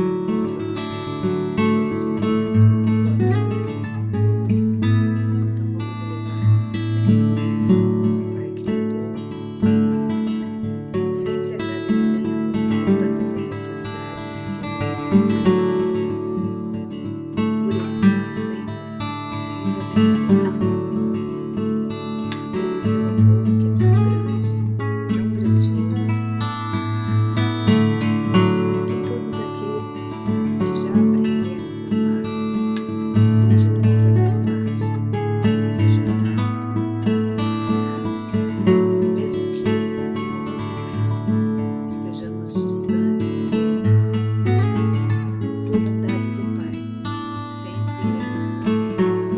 buscando crescimento, aprimoramiento. Então vamos elevar nossos pensamentos ao nosso Pai Criador, sempre agradecendo por tantas oportunidades que Ele nos deu aqui, por Ele estar sempre nos abençoando, pelo seu amor que é tão grande, tão grandioso, que todos aqueles que já aprendemos a amar continuam a fazer parte da nossa jornada, da nossa caminhada, mesmo que em alguns momentos estejamos distantes deles. Por bondade do Pai, sempre iremos nos reencontrar.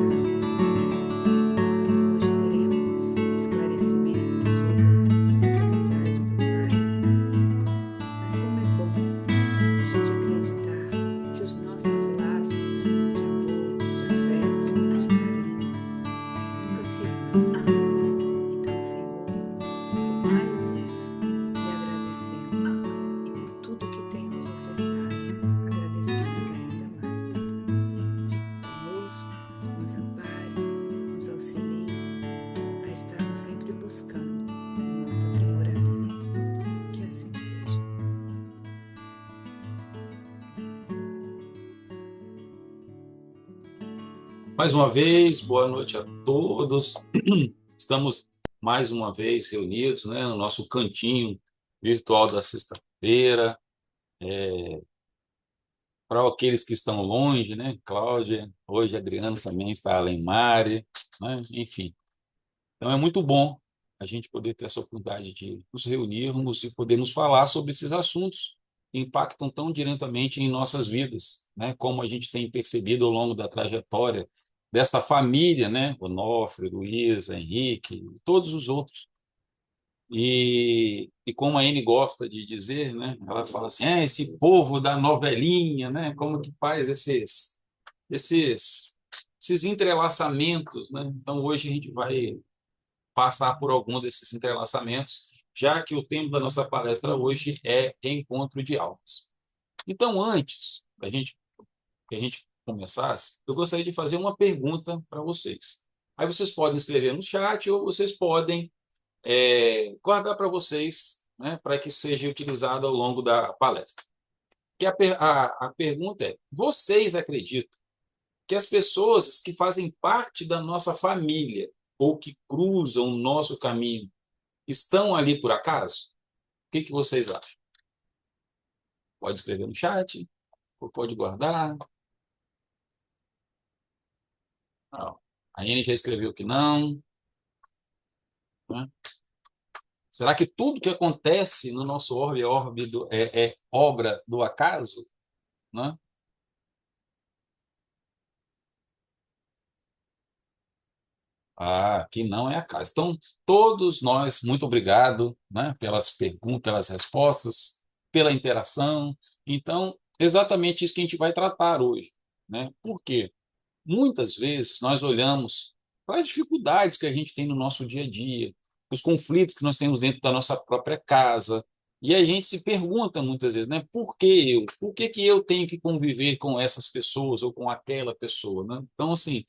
Hoje teremos esclarecimentos sobre essa bondade do Pai, mas como é bom a gente acreditar que os nossos laços de amor, de afeto, de carinho nunca se rompem. Então, Senhor, por mais isso, lhe agradecemos e por tudo que tem nos ofertado, agradecemos ainda mais. Fique conosco, nos ampare, nos auxilie a estarmos sempre buscando o nosso aprimoramento. Que assim seja. Mais uma vez, boa noite a todos. Estamos mais uma vez reunidos, né, no nosso cantinho virtual da sexta-feira. Para aqueles que estão longe, né, Cláudia, hoje Adriano também está lá em Mari, né, enfim. Então é muito bom a gente poder ter essa oportunidade de nos reunirmos e podermos falar sobre esses assuntos que impactam tão diretamente em nossas vidas, né, como a gente tem percebido ao longo da trajetória desta família, né, Onofre, Luísa, Henrique, e todos os outros. E como a Anne gosta de dizer, né, ela fala assim, esse povo da novelinha, né, como que faz esses, esses entrelaçamentos, né? Então hoje a gente vai passar por algum desses entrelaçamentos, já que o tema da nossa palestra hoje é Encontro de Almas. Então, antes que a gente começasse, eu gostaria de fazer uma pergunta para vocês. Aí vocês podem escrever no chat ou vocês podem guardar para vocês, né, para que seja utilizado ao longo da palestra. Que a pergunta é: vocês acreditam que as pessoas que fazem parte da nossa família ou que cruzam o nosso caminho estão ali por acaso? O que vocês acham? Pode escrever no chat, ou pode guardar. Não. A Anne já escreveu que não. Né? Será que tudo que acontece no nosso orbe é obra do acaso? Né? Ah, que não é acaso. Então, todos nós, muito obrigado, né, pelas perguntas, pelas respostas, pela interação. Então, exatamente isso que a gente vai tratar hoje, né? Por quê? Muitas vezes nós olhamos para as dificuldades que a gente tem no nosso dia a dia, os conflitos que nós temos dentro da nossa própria casa, e a gente se pergunta muitas vezes, né, por que eu? Por que eu tenho que conviver com essas pessoas ou com aquela pessoa, né? Então, assim,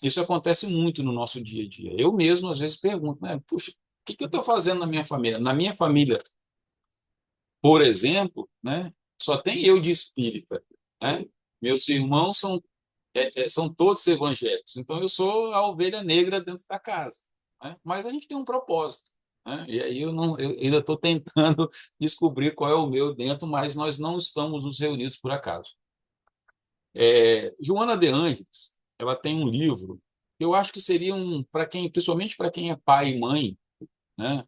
isso acontece muito no nosso dia a dia. Eu mesmo, às vezes, pergunto, né, puxa, o que eu estou fazendo na minha família? Na minha família, por exemplo, né, só tem eu de espírita, né? Meus irmãos são todos evangélicos. Então, eu sou a ovelha negra dentro da casa. Né? Mas a gente tem um propósito. Né? E aí eu ainda estou tentando descobrir qual é o meu dentro, mas nós não estamos nos reunidos por acaso. Joana de Ângeles, ela tem um livro que eu acho que seria para quem, principalmente para quem é pai e mãe, né?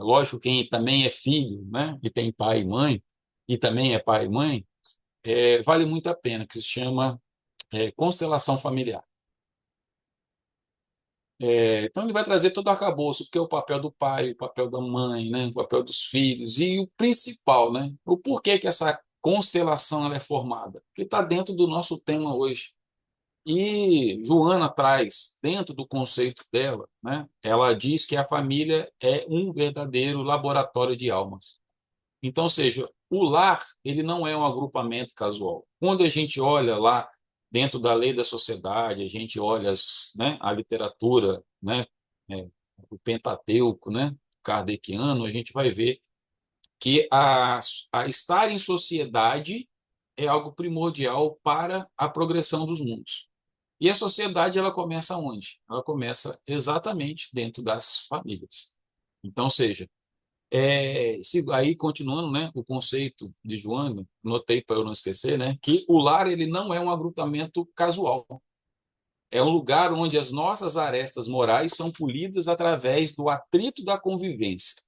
Lógico, quem também é filho, né? E tem pai e mãe, e também é pai e mãe, vale muito a pena, que se chama Constelação Familiar. Então, ele vai trazer todo o arcabouço, porque é o papel do pai, o papel da mãe, né, o papel dos filhos, e o principal, né, o porquê que essa constelação ela é formada, que está dentro do nosso tema hoje. E Joana traz, dentro do conceito dela, né, ela diz que a família é um verdadeiro laboratório de almas. Então, ou seja, o lar, ele não é um agrupamento casual. Quando a gente olha lá dentro da lei da sociedade, a gente olha a literatura, é, o Pentateuco, kardeciano, a gente vai ver que a estar em sociedade é algo primordial para a progressão dos mundos. E a sociedade, ela começa onde? Ela começa exatamente dentro das famílias. Então, seja, aí continuando, o conceito de Joana, notei para eu não esquecer, que o lar ele não é um agrupamento casual. É um lugar onde as nossas arestas morais são polidas através do atrito da convivência.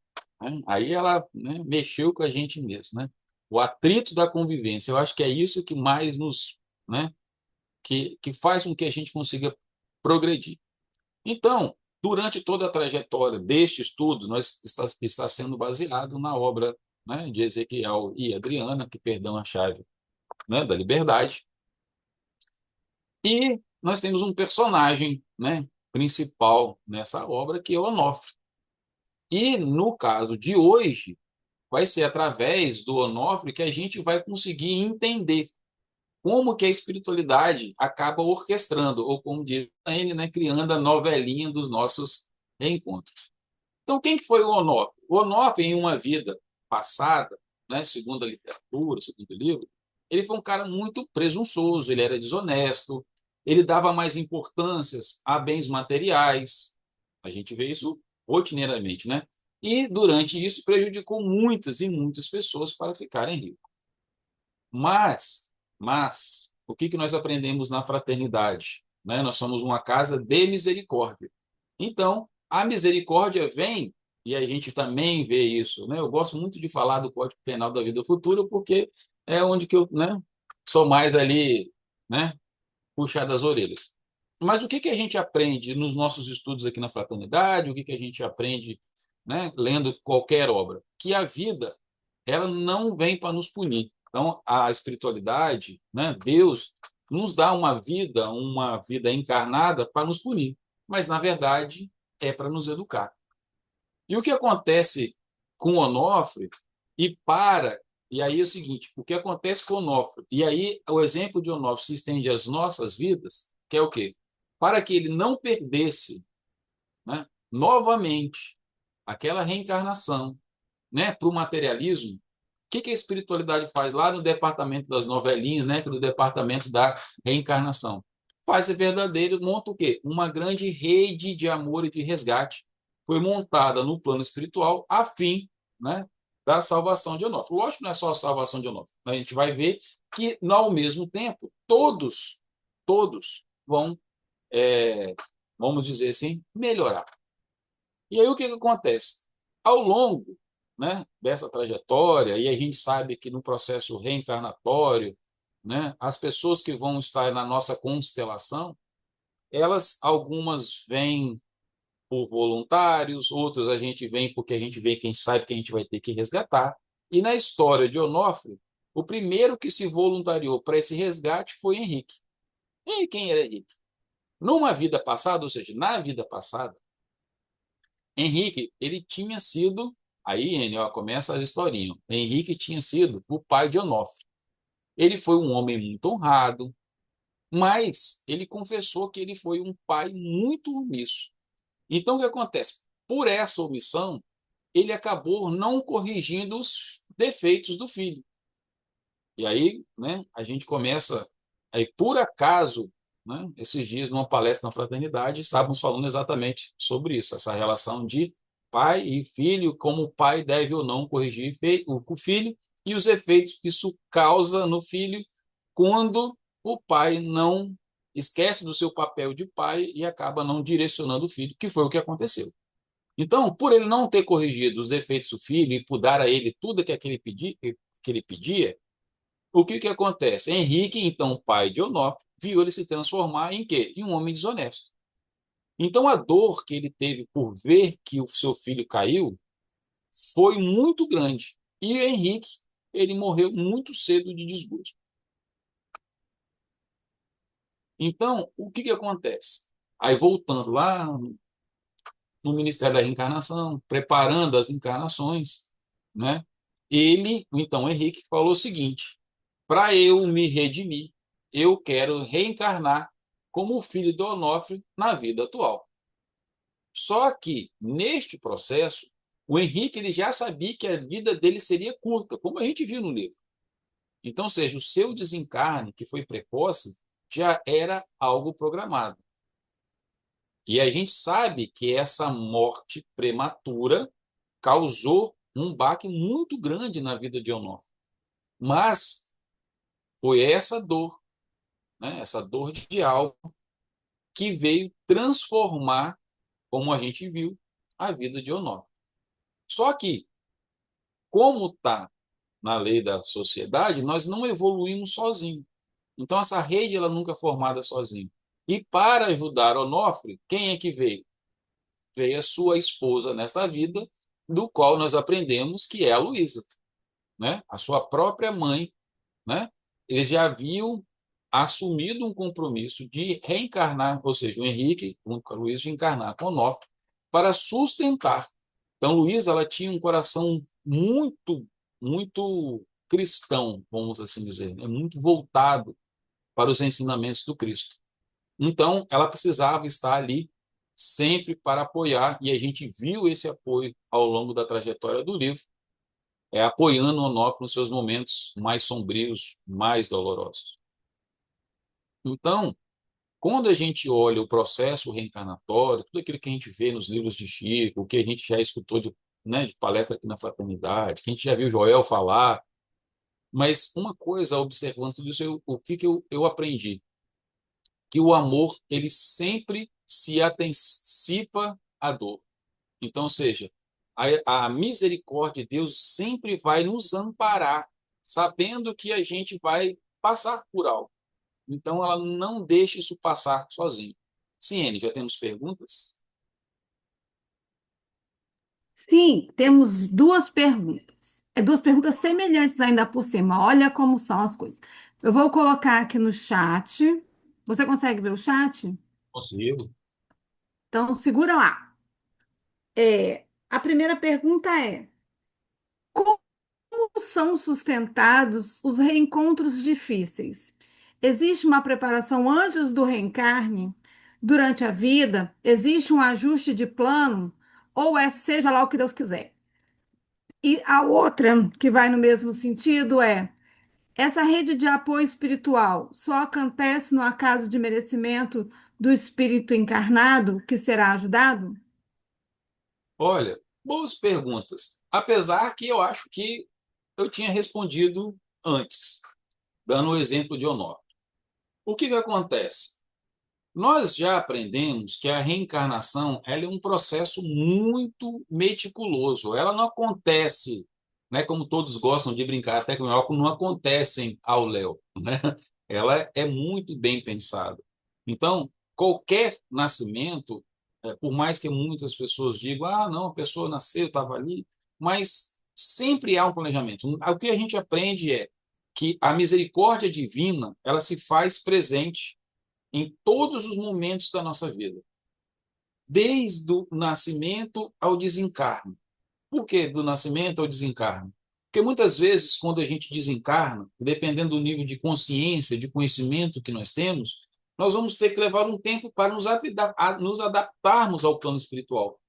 Aí ela, mexeu com a gente mesmo, O atrito da convivência. Eu acho que é isso que mais né, que faz com que a gente consiga progredir. Então, durante toda a trajetória deste estudo, está sendo baseado na obra, de Ezequiel e Adriana, que perdão a chave, da liberdade. E nós temos um personagem, principal nessa obra, que é Onofre. E no caso de hoje, vai ser através do Onofre que a gente vai conseguir entender como que a espiritualidade acaba orquestrando, ou como diz a N, criando a novelinha dos nossos reencontros. Então, quem que foi o Onofre? O Onofre, em uma vida passada, segundo a literatura, segundo o livro, ele foi um cara muito presunçoso, ele era desonesto, ele dava mais importâncias a bens materiais. A gente vê isso rotineiramente, E, durante isso, prejudicou muitas e muitas pessoas para ficarem ricos. Mas, o que nós aprendemos na fraternidade? Nós somos uma casa de misericórdia. Então, a misericórdia vem, e a gente também vê isso. Eu gosto muito de falar do Código Penal da Vida Futura, porque é onde que eu sou mais ali, puxar das orelhas. Mas o que a gente aprende nos nossos estudos aqui na fraternidade? O que a gente aprende, lendo qualquer obra? Que a vida, ela não vem para nos punir. Então, a espiritualidade, Deus, nos dá uma vida encarnada para nos punir. Mas, na verdade, é para nos educar. E o que acontece com Onofre, e aí é o seguinte, o que acontece com Onofre, e aí o exemplo de Onofre se estende às nossas vidas, que é o quê? Para que ele não perdesse, novamente aquela reencarnação, para o materialismo, o que a espiritualidade faz lá no departamento das novelinhas, que é no departamento da reencarnação? Faz ser verdadeiro, monta o quê? Uma grande rede de amor e de resgate. Foi montada no plano espiritual a fim, da salvação de Onofre. Lógico que não é só a salvação de Onofre. A gente vai ver que, ao mesmo tempo, todos vão, vamos dizer assim, melhorar. E aí o que acontece? Ao longo, dessa trajetória, e a gente sabe que no processo reencarnatório, as pessoas que vão estar na nossa constelação, algumas vêm por voluntários, outras a gente vem porque a gente vê quem sabe que a gente vai ter que resgatar. E na história de Onofre, o primeiro que se voluntariou para esse resgate foi Henrique. E quem era Henrique? Numa vida passada, ou seja, na vida passada, Henrique, ele tinha sido, aí, Enio, começa a historinha. Henrique tinha sido o pai de Onofre. Ele foi um homem muito honrado, mas ele confessou que ele foi um pai muito omisso. Então, o que acontece? Por essa omissão, ele acabou não corrigindo os defeitos do filho. E aí, a gente começa, aí por acaso, esses dias, numa palestra na fraternidade, estávamos falando exatamente sobre isso, essa relação de pai e filho, como o pai deve ou não corrigir o filho e os efeitos que isso causa no filho quando o pai não esquece do seu papel de pai e acaba não direcionando o filho, que foi o que aconteceu. Então, por ele não ter corrigido os defeitos do filho e por dar a ele tudo que ele pedia, o que acontece? Henrique, então pai de Onofre, viu ele se transformar em quê? Em um homem desonesto. Então, a dor que ele teve por ver que o seu filho caiu foi muito grande. E Henrique, ele morreu muito cedo de desgosto. Então, o que acontece? Aí, voltando lá no Ministério da Reencarnação, preparando as encarnações, ele, então Henrique, falou o seguinte: para eu me redimir, eu quero reencarnar como o filho de Onofre na vida atual. Só que, neste processo, o Henrique ele já sabia que a vida dele seria curta, como a gente viu no livro. Então, ou seja, o seu desencarne, que foi precoce, já era algo programado. E a gente sabe que essa morte prematura causou um baque muito grande na vida de Onofre. Mas foi essa dor, né, essa dor de alma, que veio transformar, como a gente viu, a vida de Onofre. Só que, como está na lei da sociedade, nós não evoluímos sozinhos. Então, essa rede ela nunca é formada sozinha. E para ajudar Onofre, quem é que veio? Veio a sua esposa nesta vida, do qual nós aprendemos que é a Luísa, né? A sua própria mãe, né? Eles já haviam assumido um compromisso de reencarnar, ou seja, o Henrique, junto com a Luísa, de encarnar com Onofre para sustentar. Então, Luísa, ela tinha um coração muito cristão, vamos assim dizer, né? Muito voltado para os ensinamentos do Cristo. Então, ela precisava estar ali sempre para apoiar, e a gente viu esse apoio ao longo da trajetória do livro, apoiando o Onofre nos seus momentos mais sombrios, mais dolorosos. Então, quando a gente olha o processo reencarnatório, tudo aquilo que a gente vê nos livros de Chico, o que a gente já escutou de, né, de palestra aqui na Fraternidade, que a gente já viu Joel falar, mas uma coisa, observando tudo isso, o que, eu aprendi? Que o amor, ele sempre se antecipa à dor. Então, ou seja, a misericórdia de Deus sempre vai nos amparar, sabendo que a gente vai passar por algo. Então, ela não deixa isso passar sozinho. Sim, Anne, já temos perguntas? Sim, temos duas perguntas. Duas perguntas semelhantes ainda por cima. Olha como são as coisas. Eu vou colocar aqui no chat. Você consegue ver o chat? Consigo. Então, segura lá. A primeira pergunta é: como são sustentados os reencontros difíceis? Existe uma preparação antes do reencarne? Durante a vida? Existe um ajuste de plano? Ou é seja lá o que Deus quiser? E a outra, que vai no mesmo sentido, é: essa rede de apoio espiritual só acontece no acaso de merecimento do espírito encarnado que será ajudado? Olha, boas perguntas. Apesar que eu acho que eu tinha respondido antes, dando o exemplo de Honório. O que acontece? Nós já aprendemos que a reencarnação ela é um processo muito meticuloso. Ela não acontece, né, como todos gostam de brincar, até com o não acontecem ao léu, né? Ela é muito bem pensada. Então, qualquer nascimento, por mais que muitas pessoas digam, ah, não, a pessoa nasceu, estava ali, mas sempre há um planejamento. O que a gente aprende é que a misericórdia divina, ela se faz presente em todos os momentos da nossa vida, desde o nascimento ao desencarne. Por que do nascimento ao desencarne? Porque muitas vezes, quando a gente desencarna, dependendo do nível de consciência, de conhecimento que nós temos, nós vamos ter que levar um tempo para nos adaptarmos ao plano espiritual.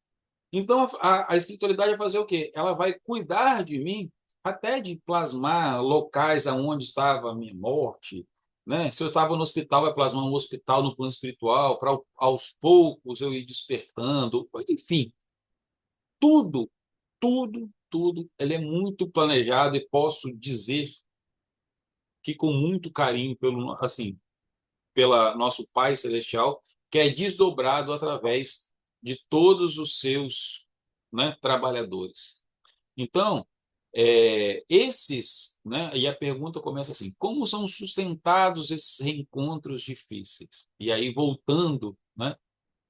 Então, a espiritualidade vai fazer o quê? Ela vai cuidar de mim, até de plasmar locais aonde estava a minha morte, né? Se eu estava no hospital, vai plasmar um hospital no plano espiritual, para aos poucos eu ir despertando. Enfim, tudo, tudo, ele é muito planejado e posso dizer que com muito carinho pelo, assim, pela nosso Pai Celestial, que é desdobrado através de todos os seus, né, trabalhadores. Então, e a pergunta começa assim: como são sustentados esses reencontros difíceis? E aí, voltando, né,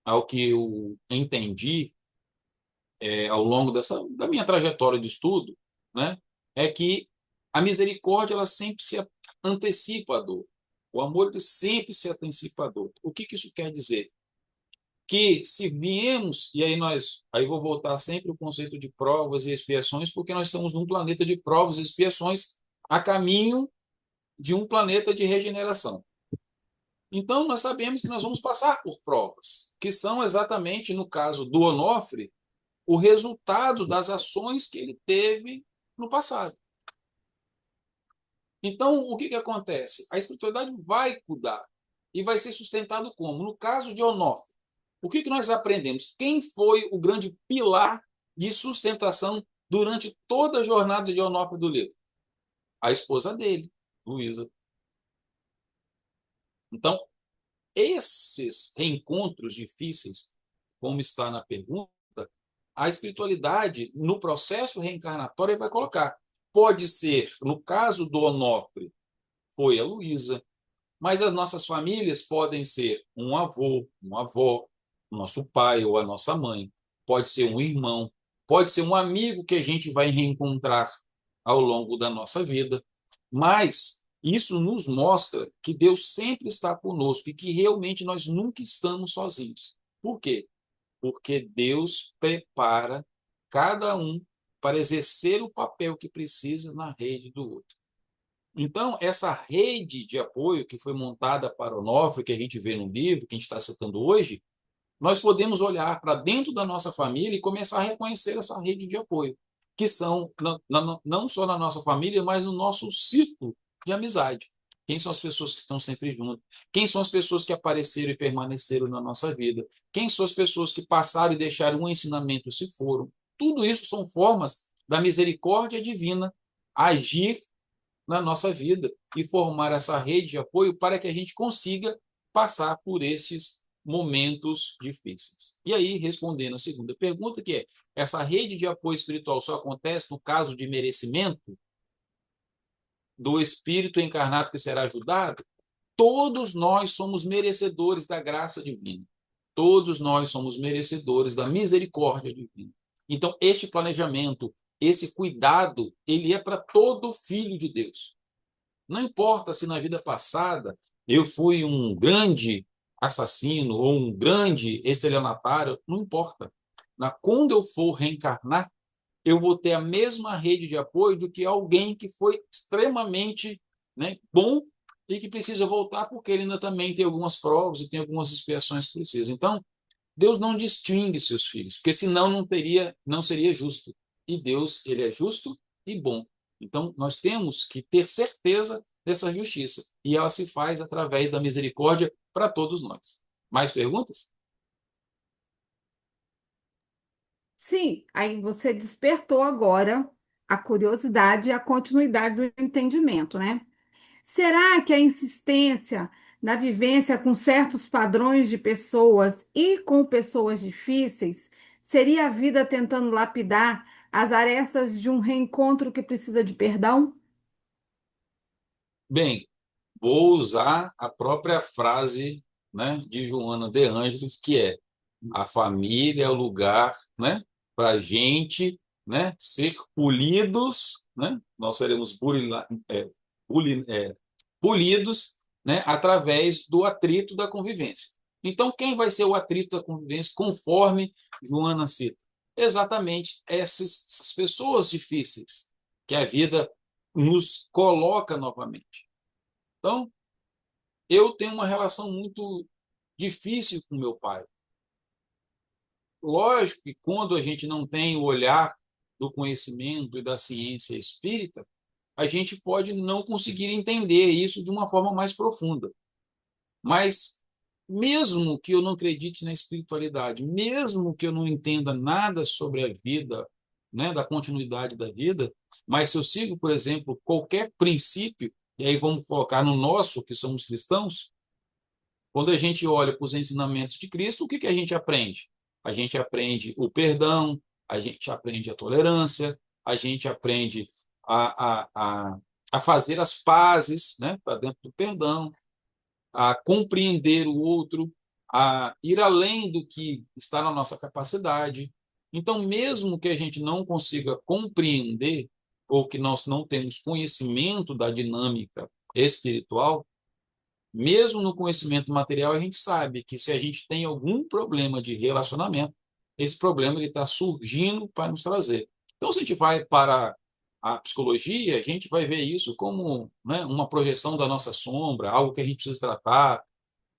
ao que eu entendi ao longo da minha trajetória de estudo, né, é que a misericórdia ela sempre se antecipa à dor. O amor ele sempre se antecipa à dor. O que isso quer dizer? que se viemos, e aí vou voltar sempre ao conceito de provas e expiações, porque nós estamos num planeta de provas e expiações a caminho de um planeta de regeneração. Então, nós sabemos que nós vamos passar por provas, que são exatamente, no caso do Onofre, o resultado das ações que ele teve no passado. Então, o que acontece? A espiritualidade vai cuidar e vai ser sustentado como? No caso de Onofre, o que nós aprendemos? Quem foi o grande pilar de sustentação durante toda a jornada de Onofre do livro? A esposa dele, Luísa. Então, esses reencontros difíceis, como está na pergunta, a espiritualidade, no processo reencarnatório, vai colocar. Pode ser, no caso do Onofre, foi a Luísa, mas as nossas famílias podem ser um avô, uma avó, o nosso pai ou a nossa mãe, pode ser um irmão, pode ser um amigo que a gente vai reencontrar ao longo da nossa vida, mas isso nos mostra que Deus sempre está conosco e que realmente nós nunca estamos sozinhos. Por quê? Porque Deus prepara cada um para exercer o papel que precisa na rede do outro. Então, essa rede de apoio que foi montada para o Onofre, que a gente vê no livro, que a gente está citando hoje, nós podemos olhar para dentro da nossa família e começar a reconhecer essa rede de apoio, que são não só na nossa família, mas no nosso círculo de amizade. Quem são as pessoas que estão sempre juntas? Quem são as pessoas que apareceram e permaneceram na nossa vida? Quem são as pessoas que passaram e deixaram um ensinamento e se foram? Tudo isso são formas da misericórdia divina agir na nossa vida e formar essa rede de apoio para que a gente consiga passar por esses momentos difíceis. E aí, respondendo a segunda pergunta, que é, essa rede de apoio espiritual só acontece no caso de merecimento do espírito encarnado que será ajudado? Todos nós somos merecedores da graça divina. Todos nós somos merecedores da misericórdia divina. Então, este planejamento, esse cuidado, ele é para todo filho de Deus. Não importa se na vida passada eu fui um grande assassino ou um grande estelionatário, não importa. Quando eu for reencarnar, eu vou ter a mesma rede de apoio do que alguém que foi extremamente, né, bom e que precisa voltar porque ele ainda também tem algumas provas e tem algumas expiações que precisa. Então, Deus não distingue seus filhos, porque senão não seria justo. E Deus, ele é justo e bom. Então, nós temos que ter certeza dessa justiça. E ela se faz através da misericórdia para todos nós. Mais perguntas? Sim, aí você despertou agora a curiosidade e a continuidade do entendimento, né? Será que a insistência na vivência com certos padrões de pessoas e com pessoas difíceis seria a vida tentando lapidar as arestas de um reencontro que precisa de perdão? Bem, vou usar a própria frase, né, de Joana de Ângeles, que é: a família é o lugar, né, para a gente, né, ser polidos, né, nós seremos polidos, né, através do atrito da convivência. Então, quem vai ser o atrito da convivência, conforme Joana cita? Exatamente essas pessoas difíceis que a vida nos coloca novamente. Então, eu tenho uma relação muito difícil com meu pai. Lógico que quando a gente não tem o olhar do conhecimento e da ciência espírita, a gente pode não conseguir entender isso de uma forma mais profunda. Mas, mesmo que eu não acredite na espiritualidade, mesmo que eu não entenda nada sobre a vida, né, da continuidade da vida, mas se eu sigo, por exemplo, qualquer princípio, e aí vamos colocar no nosso, que somos cristãos, quando a gente olha para os ensinamentos de Cristo, o que a gente aprende? A gente aprende o perdão, a gente aprende a tolerância, a gente aprende a fazer as pazes, né, para dentro do perdão, a compreender o outro, a ir além do que está na nossa capacidade. Então, mesmo que a gente não consiga compreender ou que nós não temos conhecimento da dinâmica espiritual, Mesmo no conhecimento material, a gente sabe que se a gente tem algum problema de relacionamento, esse problema está surgindo para nos trazer. Então, se a gente vai para a psicologia, a gente vai ver isso como, né, uma projeção da nossa sombra, algo que a gente precisa tratar.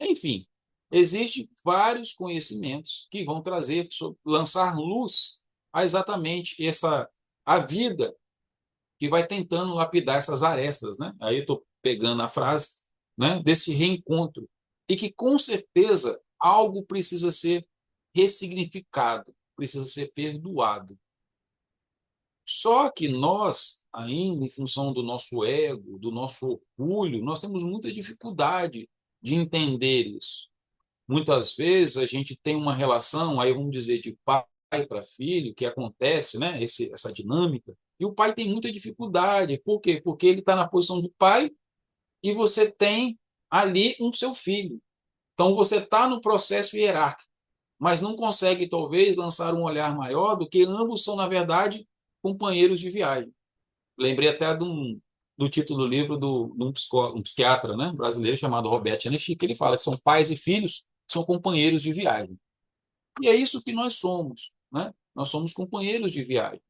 Enfim, existem vários conhecimentos que vão trazer, lançar luz a exatamente a vida que vai tentando lapidar essas arestas, né? Aí eu estou pegando a frase, né, desse reencontro, e que com certeza algo precisa ser ressignificado, precisa ser perdoado. Só que nós, ainda em função do nosso ego, do nosso orgulho, nós temos muita dificuldade de entender isso. Muitas vezes a gente tem uma relação, aí vamos dizer, de pai para filho, que acontece, né, essa dinâmica, e o pai tem muita dificuldade. Por quê? Porque ele está na posição de pai e você tem ali um seu filho. Então você está no processo hierárquico, mas não consegue, talvez, lançar um olhar maior do que ambos são, na verdade, companheiros de viagem. Lembrei até do título do livro de um psiquiatra, né, brasileiro chamado Roberto Anishi, que ele fala que são pais e filhos, são companheiros de viagem. E é isso que nós somos, né? Nós somos companheiros de viagem.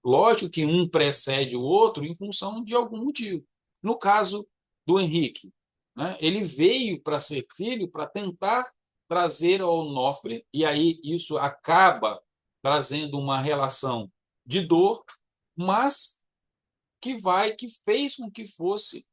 Lógico que um precede o outro em função de algum motivo. No caso do Henrique, né, ele veio para ser filho, para tentar trazer ao Onofre, e aí isso acaba trazendo uma relação de dor, mas que fez com que fosse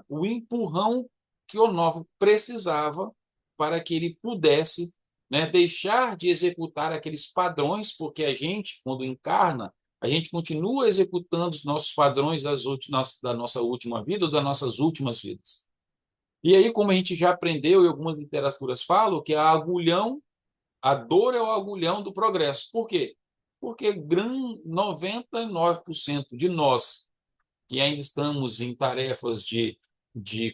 o empurrão que o Onofre precisava para que ele pudesse, né, deixar de executar aqueles padrões, porque a gente, quando encarna, a gente continua executando os nossos padrões da nossa última vida ou das nossas últimas vidas. E aí, como a gente já aprendeu, e algumas literaturas falam, que a dor é o agulhão do progresso. Por quê? Porque 99% de nós que ainda estamos em tarefas de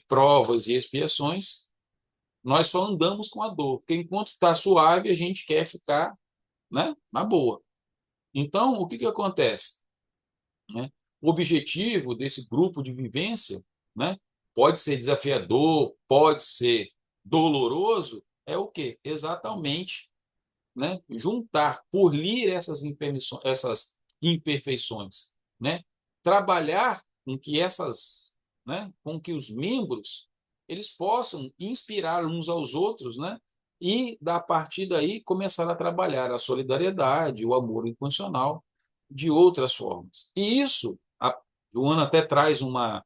provas e expiações, nós só andamos com a dor, porque enquanto está suave, a gente quer ficar, né, na boa. Então, o que acontece? Né? O objetivo desse grupo de vivência, né, pode ser desafiador, pode ser doloroso, é o quê? Exatamente, né, juntar, polir essas imperfeições, né, trabalhar com que né, com que os membros eles possam inspirar uns aos outros, né, e a partir daí começar a trabalhar a solidariedade, o amor incondicional de outras formas. E isso, a Joana até traz uma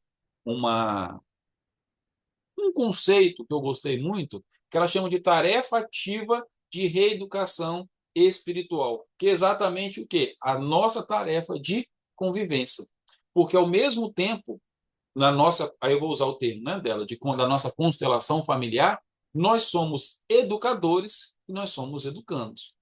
um conceito que eu gostei muito, que ela chama de tarefa ativa de reeducação espiritual, que é exatamente o quê? A nossa tarefa de convivência. Porque, ao mesmo tempo, aí eu vou usar o termo, né, dela, da nossa constelação familiar, nós somos educadores e nós somos educandos.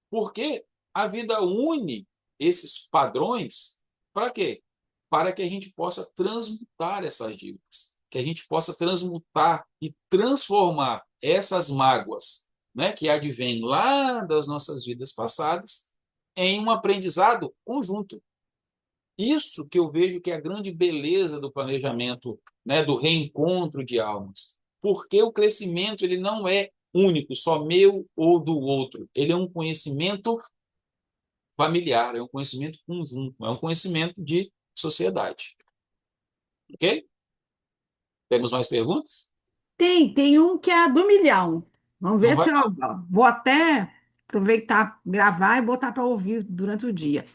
Porque a vida une esses padrões para quê? Para que a gente possa transmutar essas dívidas, que a gente possa transmutar e transformar essas mágoas, né, que advêm lá das nossas vidas passadas, em um aprendizado conjunto. Isso que eu vejo que é a grande beleza do planejamento, né, do reencontro de almas. Porque o crescimento ele não é único, só meu ou do outro. Ele é um conhecimento familiar, é um conhecimento conjunto, é um conhecimento de sociedade. Ok? Temos mais perguntas? Tem um que é do milhão. Vamos Não ver vai... se eu vou até aproveitar, gravar e botar para ouvir durante o dia.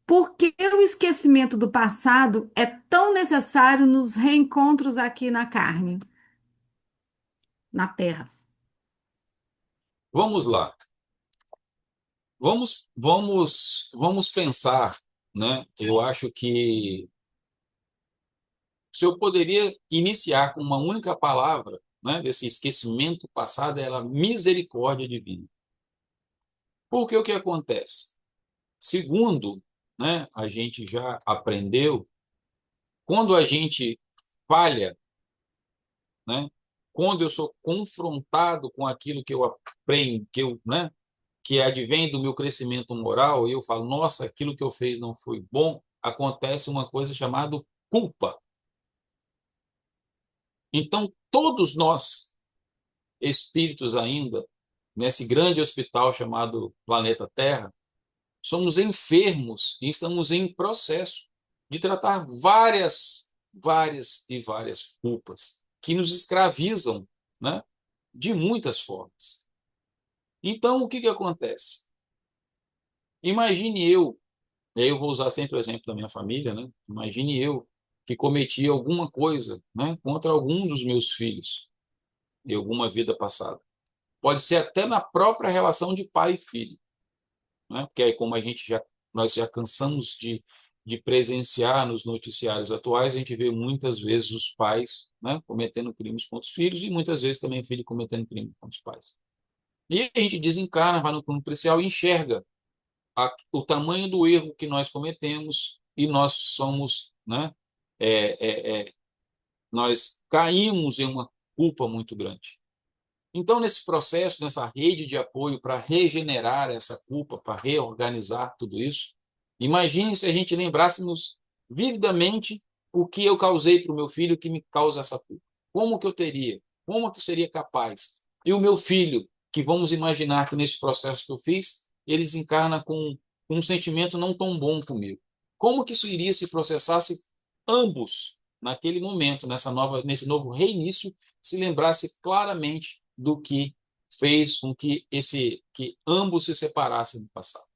Por que o esquecimento do passado é tão necessário nos reencontros aqui na carne, na Terra? Vamos lá. Vamos pensar, né? Eu acho que se eu poderia iniciar com uma única palavra, né, desse esquecimento passado, era misericórdia divina. Porque o que acontece? Segundo, né, a gente já aprendeu, quando a gente falha, né, quando eu sou confrontado com aquilo que eu aprendo, né, que advém do meu crescimento moral, e eu falo, nossa, aquilo que eu fiz não foi bom, acontece uma coisa chamada culpa. Então, todos nós, espíritos ainda, nesse grande hospital chamado planeta Terra, somos enfermos e estamos em processo de tratar várias culpas que nos escravizam, né, de muitas formas. Então, o que que acontece? Imagine eu, e aí eu vou usar sempre o exemplo da minha família, né? Imagine eu que cometi alguma coisa, né, contra algum dos meus filhos em alguma vida passada. Pode ser até na própria relação de pai e filho, né? Porque aí como nós já cansamos de presenciar nos noticiários atuais, a gente vê muitas vezes os pais, né, cometendo crimes contra os filhos e muitas vezes também o filho cometendo crime contra os pais. E a gente desencarna, vai no plano policial e enxerga o tamanho do erro que nós cometemos e nós somos, né, é, é, é, nós caímos em uma culpa muito grande. Então, nesse processo, nessa rede de apoio para regenerar essa culpa, para reorganizar tudo isso, imagine se a gente lembrássemos vividamente o que eu causei para o meu filho que me causa essa culpa. Como que eu teria? Como que eu seria capaz? E o meu filho, que vamos imaginar que nesse processo que eu fiz, ele encarna com um sentimento não tão bom comigo. Como que isso iria se processasse ambos, naquele momento, nesse novo reinício, se lembrasse claramente do que fez com que ambos se separassem no passado.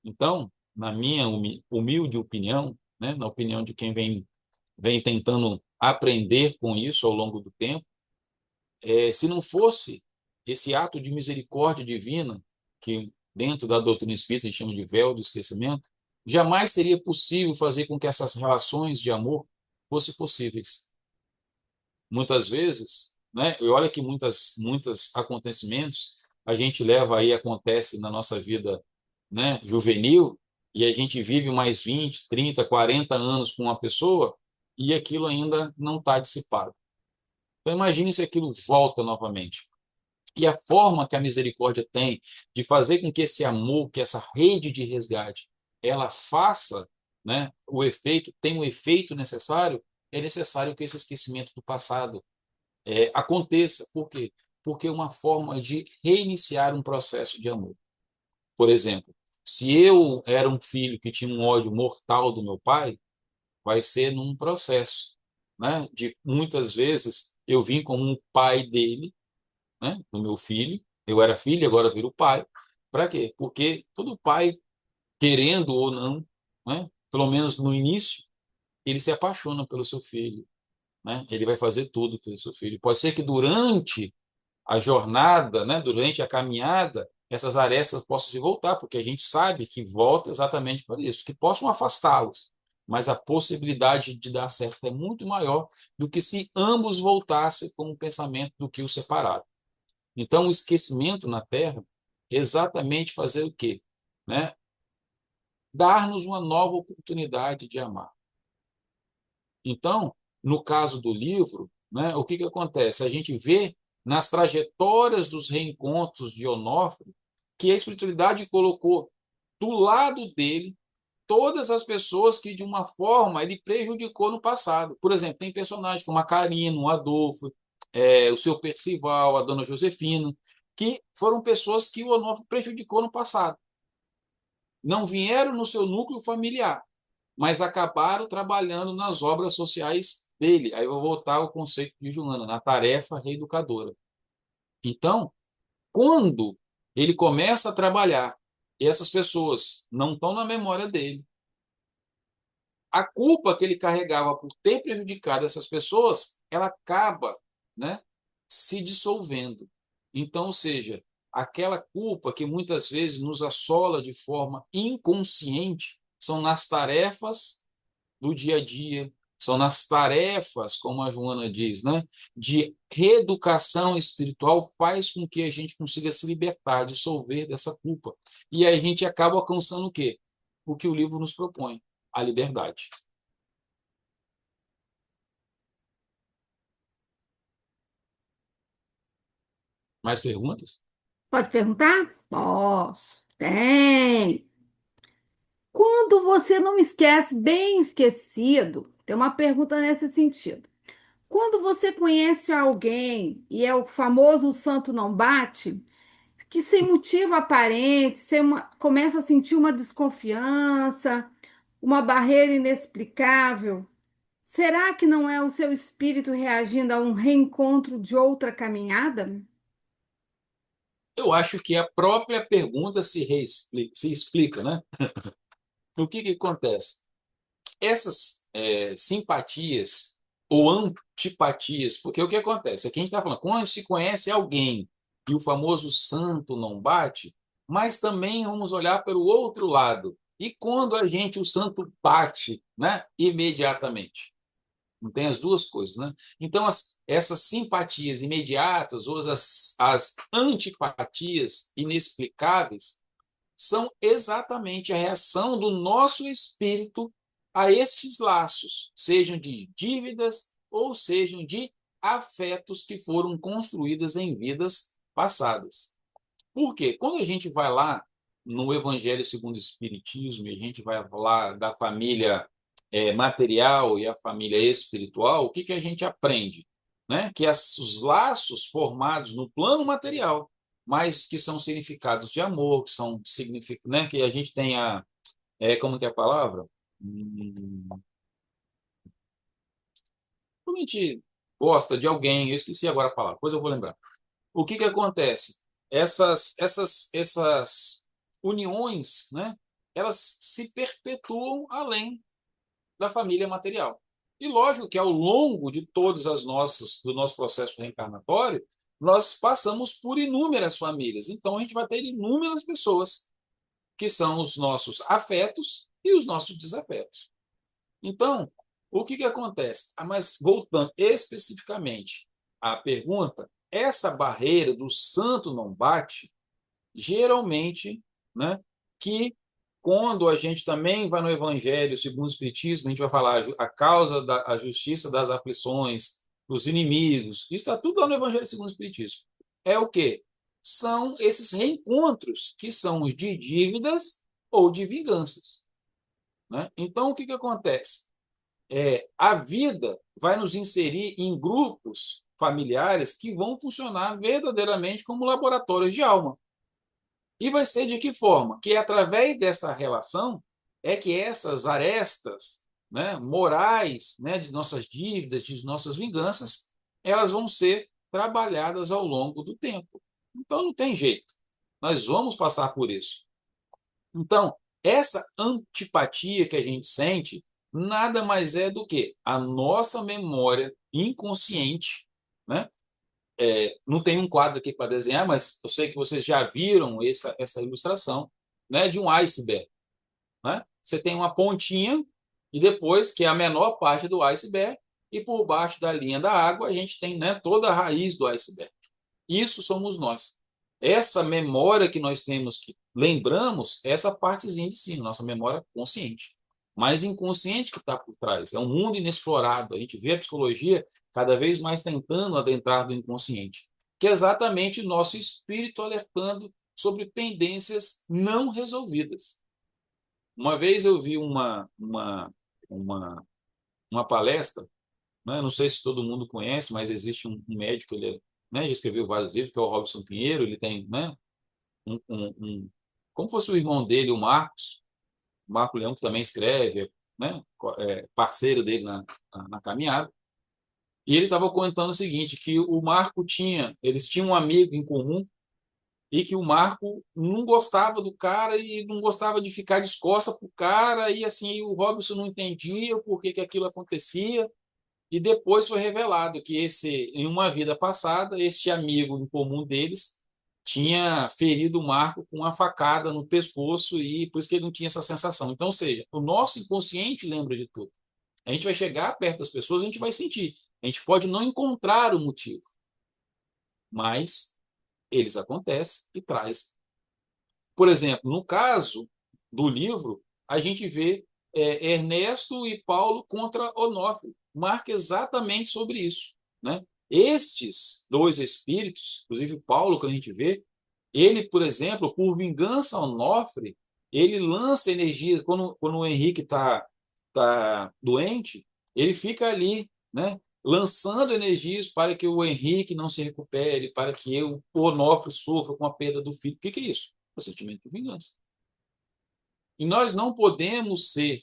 Então, na minha humilde opinião, né, na opinião de quem vem tentando aprender com isso ao longo do tempo, se não fosse esse ato de misericórdia divina, que dentro da doutrina espírita a gente chama de véu do esquecimento, jamais seria possível fazer com que essas relações de amor fossem possíveis. Muitas vezes, né? E olha que muitos acontecimentos a gente leva aí, acontece na nossa vida, né, juvenil, e a gente vive mais 20, 30, 40 anos com uma pessoa e aquilo ainda não está dissipado. Então imagine se aquilo volta novamente. E a forma que a misericórdia tem de fazer com que esse amor, que essa rede de resgate, ela faça, né, tenha o efeito necessário, é necessário que esse esquecimento do passado aconteça. Por quê? Porque é uma forma de reiniciar um processo de amor. Por exemplo, se eu era um filho que tinha um ódio mortal do meu pai, vai ser num processo, né? De muitas vezes eu vim como um pai dele, né? Do meu filho, eu era filho, agora viro pai. Para quê? Porque todo pai, querendo ou não, né? Pelo menos no início, ele se apaixona pelo seu filho, né? Ele vai fazer tudo pelo seu filho. Pode ser que durante a jornada, né, durante a caminhada, essas arestas possam se voltar, porque a gente sabe que volta exatamente para isso, que possam afastá-los. Mas a possibilidade de dar certo é muito maior do que se ambos voltassem com o pensamento do que os separaram. Então, o esquecimento na Terra é exatamente fazer o quê? Né? Dar-nos uma nova oportunidade de amar. Então, no caso do livro, né, o que acontece? A gente vê nas trajetórias dos reencontros de Onofre que a espiritualidade colocou do lado dele todas as pessoas que, de uma forma, ele prejudicou no passado. Por exemplo, tem personagens como a Karina, o Adolfo, o seu Percival, a dona Josefina, que foram pessoas que o Onofre prejudicou no passado. Não vieram no seu núcleo familiar, mas acabaram trabalhando nas obras sociais dele. Aí eu vou voltar ao conceito de Joana, na tarefa reeducadora. Então, quando ele começa a trabalhar e essas pessoas não estão na memória dele, a culpa que ele carregava por ter prejudicado essas pessoas, ela acaba, né, se dissolvendo. Então, ou seja, aquela culpa que muitas vezes nos assola de forma inconsciente são nas tarefas do dia a dia, são nas tarefas, como a Joana diz, né, de reeducação espiritual, faz com que a gente consiga se libertar, dissolver dessa culpa. E aí a gente acaba alcançando o quê? O que o livro nos propõe, a liberdade. Mais perguntas? Pode perguntar? Posso. Tem. Quando você não esquece, bem esquecido, tem uma pergunta nesse sentido. Quando você conhece alguém e é o famoso santo não bate, que sem motivo aparente, começa a sentir uma desconfiança, uma barreira inexplicável, será que não é o seu espírito reagindo a um reencontro de outra caminhada? Eu acho que a própria pergunta se explica, né? O que que acontece? Essas simpatias ou antipatias, porque o que acontece? Aqui a gente está falando, quando se conhece alguém e o famoso santo não bate, mas também vamos olhar para o outro lado. E quando o santo bate, né, imediatamente? Não tem as duas coisas, né? Então, essas simpatias imediatas ou as antipatias inexplicáveis são exatamente a reação do nosso espírito a estes laços, sejam de dívidas ou sejam de afetos que foram construídos em vidas passadas. Por quê? Quando a gente vai lá no Evangelho segundo o Espiritismo, e a gente vai lá da família material e a família espiritual, o que, que a gente aprende? Né? Que os laços formados no plano material, mas que são significados de amor, que são significados, né? Que a gente tem como que é a palavra? Quando a gente gosta de alguém, eu esqueci agora a palavra, depois eu vou lembrar. O que que acontece? Essas uniões, né? Elas se perpetuam além da família material. E lógico que ao longo de todas as nossas do nosso processo reencarnatório, nós passamos por inúmeras famílias. Então a gente vai ter inúmeras pessoas que são os nossos afetos e os nossos desafetos. Então, o que que acontece? Mas voltando especificamente à pergunta, essa barreira do santo não bate, geralmente, né, que quando a gente também vai no Evangelho segundo o Espiritismo, a gente vai falar a causa da a justiça das aflições, dos inimigos, isso está tudo lá no Evangelho segundo o Espiritismo. É o quê? São esses reencontros que são de dívidas ou de vinganças. Né? Então, o que, que acontece? A vida vai nos inserir em grupos familiares que vão funcionar verdadeiramente como laboratórios de alma. E vai ser de que forma? Que através dessa relação é que essas arestas, né, morais, né, de nossas dívidas, de nossas vinganças, elas vão ser trabalhadas ao longo do tempo. Então não tem jeito. Nós vamos passar por isso. Então, essa antipatia que a gente sente nada mais é do que a nossa memória inconsciente, né? Não tem um quadro aqui para desenhar, mas eu sei que vocês já viram essa ilustração, né, de um iceberg. Né? Você tem uma pontinha e depois, que é a menor parte do iceberg, e por baixo da linha da água a gente tem, né, toda a raiz do iceberg. Isso somos nós. Essa memória que nós temos, que lembramos, essa partezinha de cima, nossa memória consciente. Mas inconsciente que está por trás. É um mundo inexplorado. A gente vê a psicologia cada vez mais tentando adentrar do inconsciente, que é exatamente o nosso espírito alertando sobre pendências não resolvidas. Uma vez eu vi uma palestra, né? Não sei se todo mundo conhece, mas existe um médico, ele né, já escreveu vários livros, que é o Robson Pinheiro, ele tem né, como fosse o irmão dele, o Marco Leão, que também escreve, né, parceiro dele na caminhada. E ele estava contando o seguinte, que o Marco eles tinham um amigo em comum e que o Marco não gostava do cara e não gostava de ficar de costas para o cara, e assim, o Robson não entendia por que aquilo acontecia. E depois foi revelado que em uma vida passada, este amigo em comum deles tinha ferido o Marco com uma facada no pescoço e por isso que ele não tinha essa sensação. Então, ou seja, o nosso inconsciente lembra de tudo. A gente vai chegar perto das pessoas, a gente vai sentir. A gente pode não encontrar o motivo, mas eles acontecem e traz. Por exemplo, no caso do livro, a gente vê Ernesto e Paulo contra Onofre. Marca exatamente sobre isso. Né? Estes dois espíritos, inclusive Paulo, que a gente vê, ele, por exemplo, por vingança a Onofre, ele lança energia, quando o Henrique está doente, ele fica ali, né, lançando energias para que o Henrique não se recupere, para que o Onofre sofra com a perda do filho. O que é isso? O sentimento de vingança. E nós não podemos ser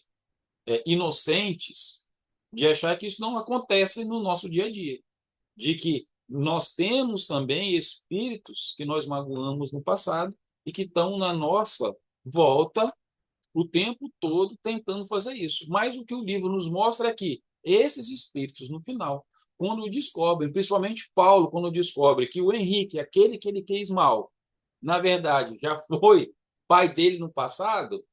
inocentes de achar que isso não acontece no nosso dia a dia, de que nós temos também espíritos que nós magoamos no passado e que estão na nossa volta o tempo todo tentando fazer isso. Mas o que o livro nos mostra é que esses espíritos, no final, quando descobrem, principalmente Paulo, quando descobre que o Henrique, aquele que ele quis mal, na verdade, já foi pai dele no passado,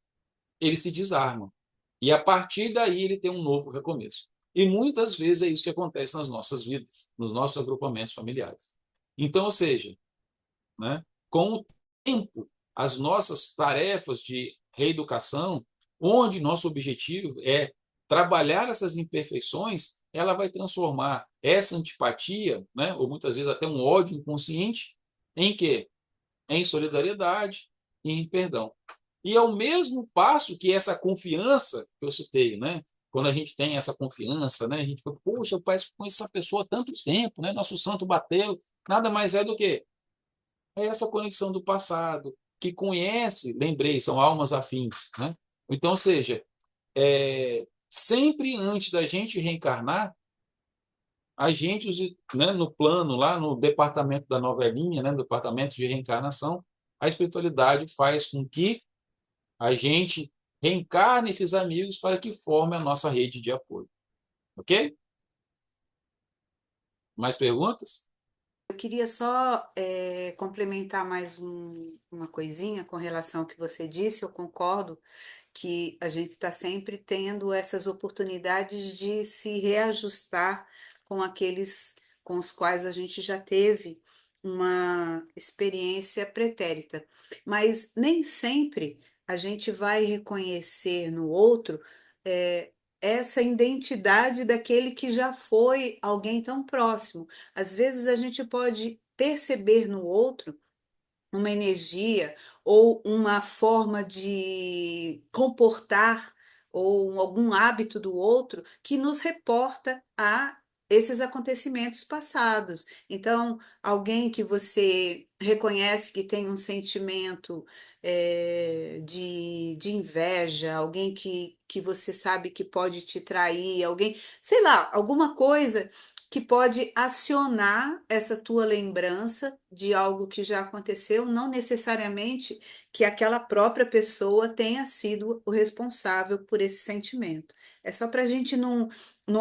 ele se desarma. E a partir daí ele tem um novo recomeço. E muitas vezes é isso que acontece nas nossas vidas, nos nossos agrupamentos familiares. Então, ou seja, né, com o tempo, as nossas tarefas de reeducação, onde nosso objetivo é trabalhar essas imperfeições, ela vai transformar essa antipatia, né, ou muitas vezes até um ódio inconsciente, em quê? Em solidariedade e em perdão. E é o mesmo passo que essa confiança que eu citei, né? Quando a gente tem essa confiança, né? A gente fala, poxa, eu parece com essa pessoa há tanto tempo, né? Nosso santo bateu. Nada mais é do que essa conexão do passado, que conhece, lembrei, são almas afins, né? Então, ou seja, sempre antes da gente reencarnar, a gente, né, no plano, lá no departamento da novelinha, né, no departamento de reencarnação, a espiritualidade faz com que a gente reencarne esses amigos para que forme a nossa rede de apoio. Ok? Mais perguntas? Eu queria só complementar mais uma coisinha com relação ao que você disse. Eu concordo que a gente está sempre tendo essas oportunidades de se reajustar com aqueles com os quais a gente já teve uma experiência pretérita. Mas nem sempre a gente vai reconhecer no outro essa identidade daquele que já foi alguém tão próximo. Às vezes a gente pode perceber no outro uma energia ou uma forma de comportar ou algum hábito do outro que nos reporta a esses acontecimentos passados. Então, alguém que você reconhece que tem um sentimento de inveja, alguém que você sabe que pode te trair, alguém, sei lá, alguma coisa que pode acionar essa tua lembrança de algo que já aconteceu, não necessariamente que aquela própria pessoa tenha sido o responsável por esse sentimento. É só para a gente não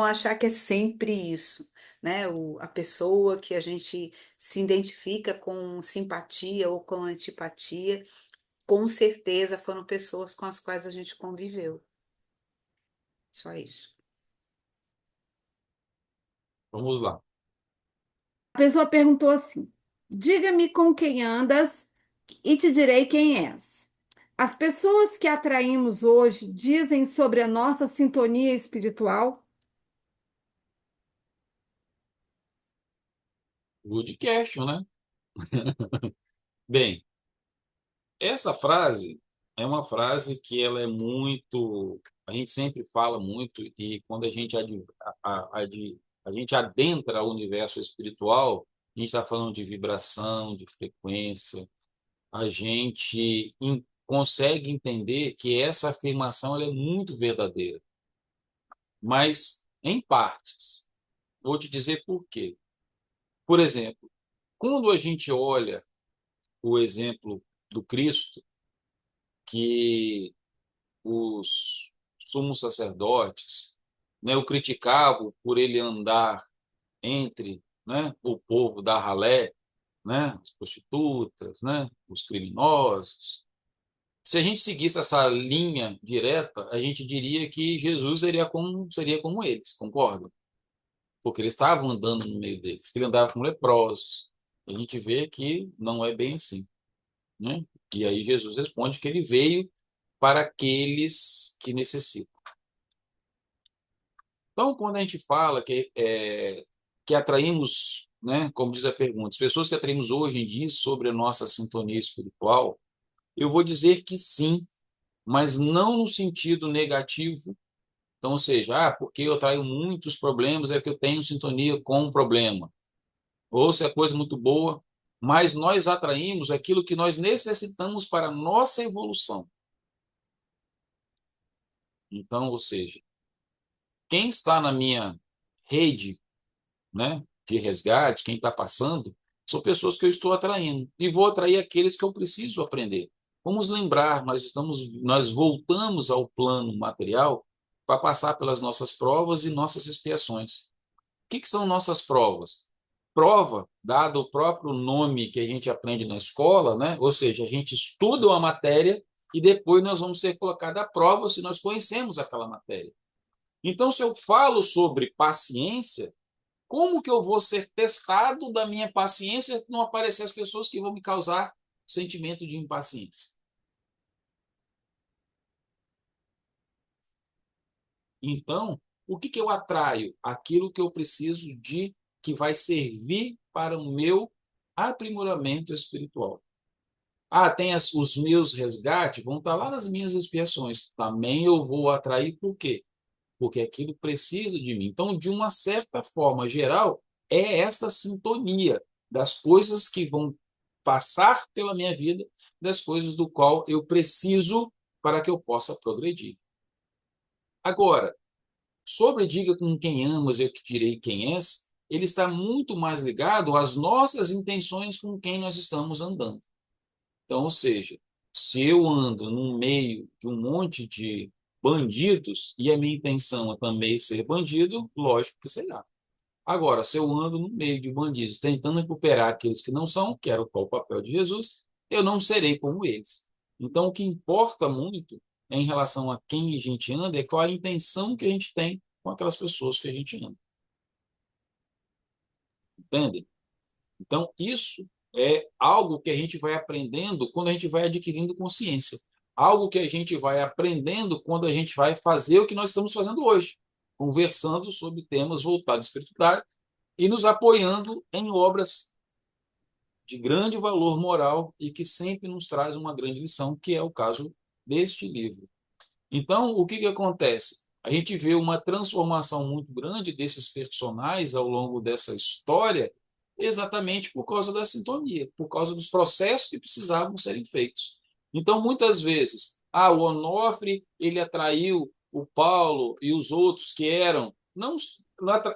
achar que é sempre isso, né? A pessoa que a gente se identifica com simpatia ou com antipatia, com certeza foram pessoas com as quais a gente conviveu. Só isso. Vamos lá. A pessoa perguntou assim: diga-me com quem andas e te direi quem és. As pessoas que atraímos hoje dizem sobre a nossa sintonia espiritual? Good question, né? Bem, essa frase é uma frase que ela é muito, a gente sempre fala muito e quando a gente a gente adentra o universo espiritual, a gente está falando de vibração, de frequência, a gente consegue entender que essa afirmação ela é muito verdadeira, mas em partes. Vou te dizer por quê. Por exemplo, quando a gente olha o exemplo do Cristo, que os sumos sacerdotes, né, o criticavam por ele andar entre, né, o povo da ralé, né, as prostitutas, né, os criminosos. Se a gente seguisse essa linha direta, a gente diria que Jesus seria como eles, concorda? Porque eles estavam andando no meio deles, que ele andava com leprosos. A gente vê que não é bem assim, né? E aí Jesus responde que ele veio para aqueles que necessitam. Então, quando a gente fala que atraímos, né, como diz a pergunta, as pessoas que atraímos hoje em dia sobre a nossa sintonia espiritual, eu vou dizer que sim, mas não no sentido negativo Então, ou seja, porque eu traio muitos problemas, é que eu tenho sintonia com o problema. Ou se é coisa muito boa, mas nós atraímos aquilo que nós necessitamos para a nossa evolução. Então, ou seja, quem está na minha rede, né, de resgate, quem está passando, são pessoas que eu estou atraindo. E vou atrair aqueles que eu preciso aprender. Vamos lembrar, nós voltamos ao plano material para passar pelas nossas provas e nossas expiações. O que são nossas provas? Prova, dado o próprio nome que a gente aprende na escola, né? Ou seja, a gente estuda uma matéria e depois nós vamos ser colocados à prova se nós conhecemos aquela matéria. Então, se eu falo sobre paciência, como que eu vou ser testado da minha paciência se não aparecer as pessoas que vão me causar sentimento de impaciência? Então, o que eu atraio? Aquilo que eu preciso de, que vai servir para o meu aprimoramento espiritual. Tem os meus resgates, vão estar lá nas minhas expiações. Também eu vou atrair por quê? Porque aquilo precisa de mim. Então, de uma certa forma geral, é essa sintonia das coisas que vão passar pela minha vida, das coisas do qual eu preciso para que eu possa progredir. Agora, sobre diga com quem amas, eu que direi quem és, ele está muito mais ligado às nossas intenções com quem nós estamos andando. Então, ou seja, se eu ando no meio de um monte de bandidos e a minha intenção é também ser bandido, lógico que será. Agora, se eu ando no meio de bandidos tentando recuperar aqueles que não são, que era o papel de Jesus, eu não serei como eles. Então, o que importa muito em relação a quem a gente anda é qual a intenção que a gente tem com aquelas pessoas que a gente anda. Entende? Então, isso é algo que a gente vai aprendendo quando a gente vai adquirindo consciência. Algo que a gente vai aprendendo quando a gente vai fazer o que nós estamos fazendo hoje, conversando sobre temas voltados à espiritualidade e nos apoiando em obras de grande valor moral e que sempre nos traz uma grande lição, que é o caso deste livro. Então, o que acontece? A gente vê uma transformação muito grande desses personagens ao longo dessa história, exatamente por causa da sintonia, por causa dos processos que precisavam serem feitos. Então, muitas vezes, o Onofre, ele atraiu o Paulo e os outros que eram, não,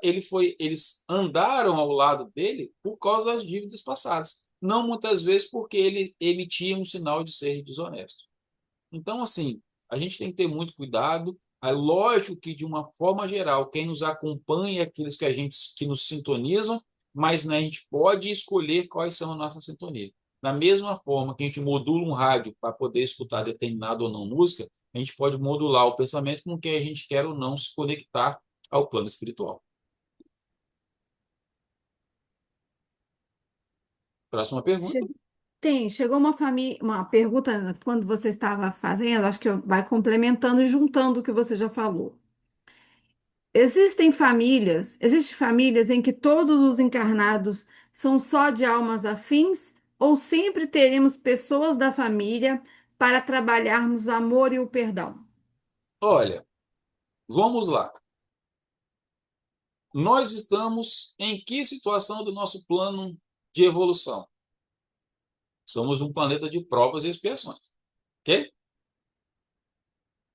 eles andaram ao lado dele por causa das dívidas passadas, não muitas vezes porque ele emitia um sinal de ser desonesto. Então, assim, a gente tem que ter muito cuidado. É lógico que, de uma forma geral, quem nos acompanha é aqueles que nos sintonizam, mas, né, a gente pode escolher quais são a nossa sintonia. Da mesma forma que a gente modula um rádio para poder escutar determinada ou não música, a gente pode modular o pensamento com quem a gente quer ou não se conectar ao plano espiritual. Próxima pergunta. Chegou uma pergunta quando você estava fazendo, acho que vai complementando e juntando o que você já falou. Existem famílias em que todos os encarnados são só de almas afins, ou sempre teremos pessoas da família para trabalharmos o amor e o perdão? Olha, vamos lá. Nós estamos em que situação do nosso plano de evolução? Somos um planeta de provas e expiações, ok?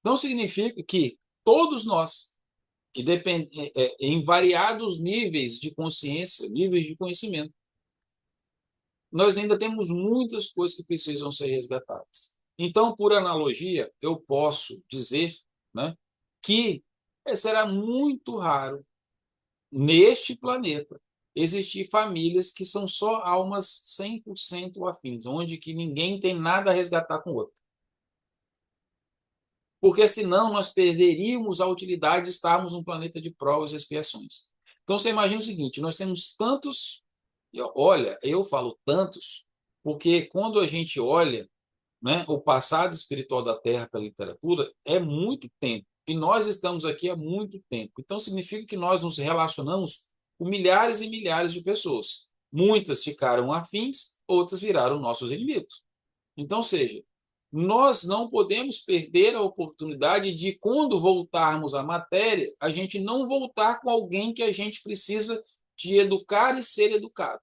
Não significa que todos nós, que em variados níveis de consciência, níveis de conhecimento, nós ainda temos muitas coisas que precisam ser resgatadas. Então, por analogia, eu posso dizer, né, que será muito raro neste planeta existir famílias que são só almas 100% afins, onde que ninguém tem nada a resgatar com o outro. Porque senão nós perderíamos a utilidade de estarmos num planeta de provas e expiações. Então você imagina o seguinte, nós temos tantos, olha, eu falo tantos, porque quando a gente olha, né, o passado espiritual da Terra pela literatura, é muito tempo. E nós estamos aqui há muito tempo. Então significa que nós nos relacionamos com milhares e milhares de pessoas. Muitas ficaram afins, outras viraram nossos inimigos. Então, seja, nós não podemos perder a oportunidade de, quando voltarmos à matéria, a gente não voltar com alguém que a gente precisa de educar e ser educado.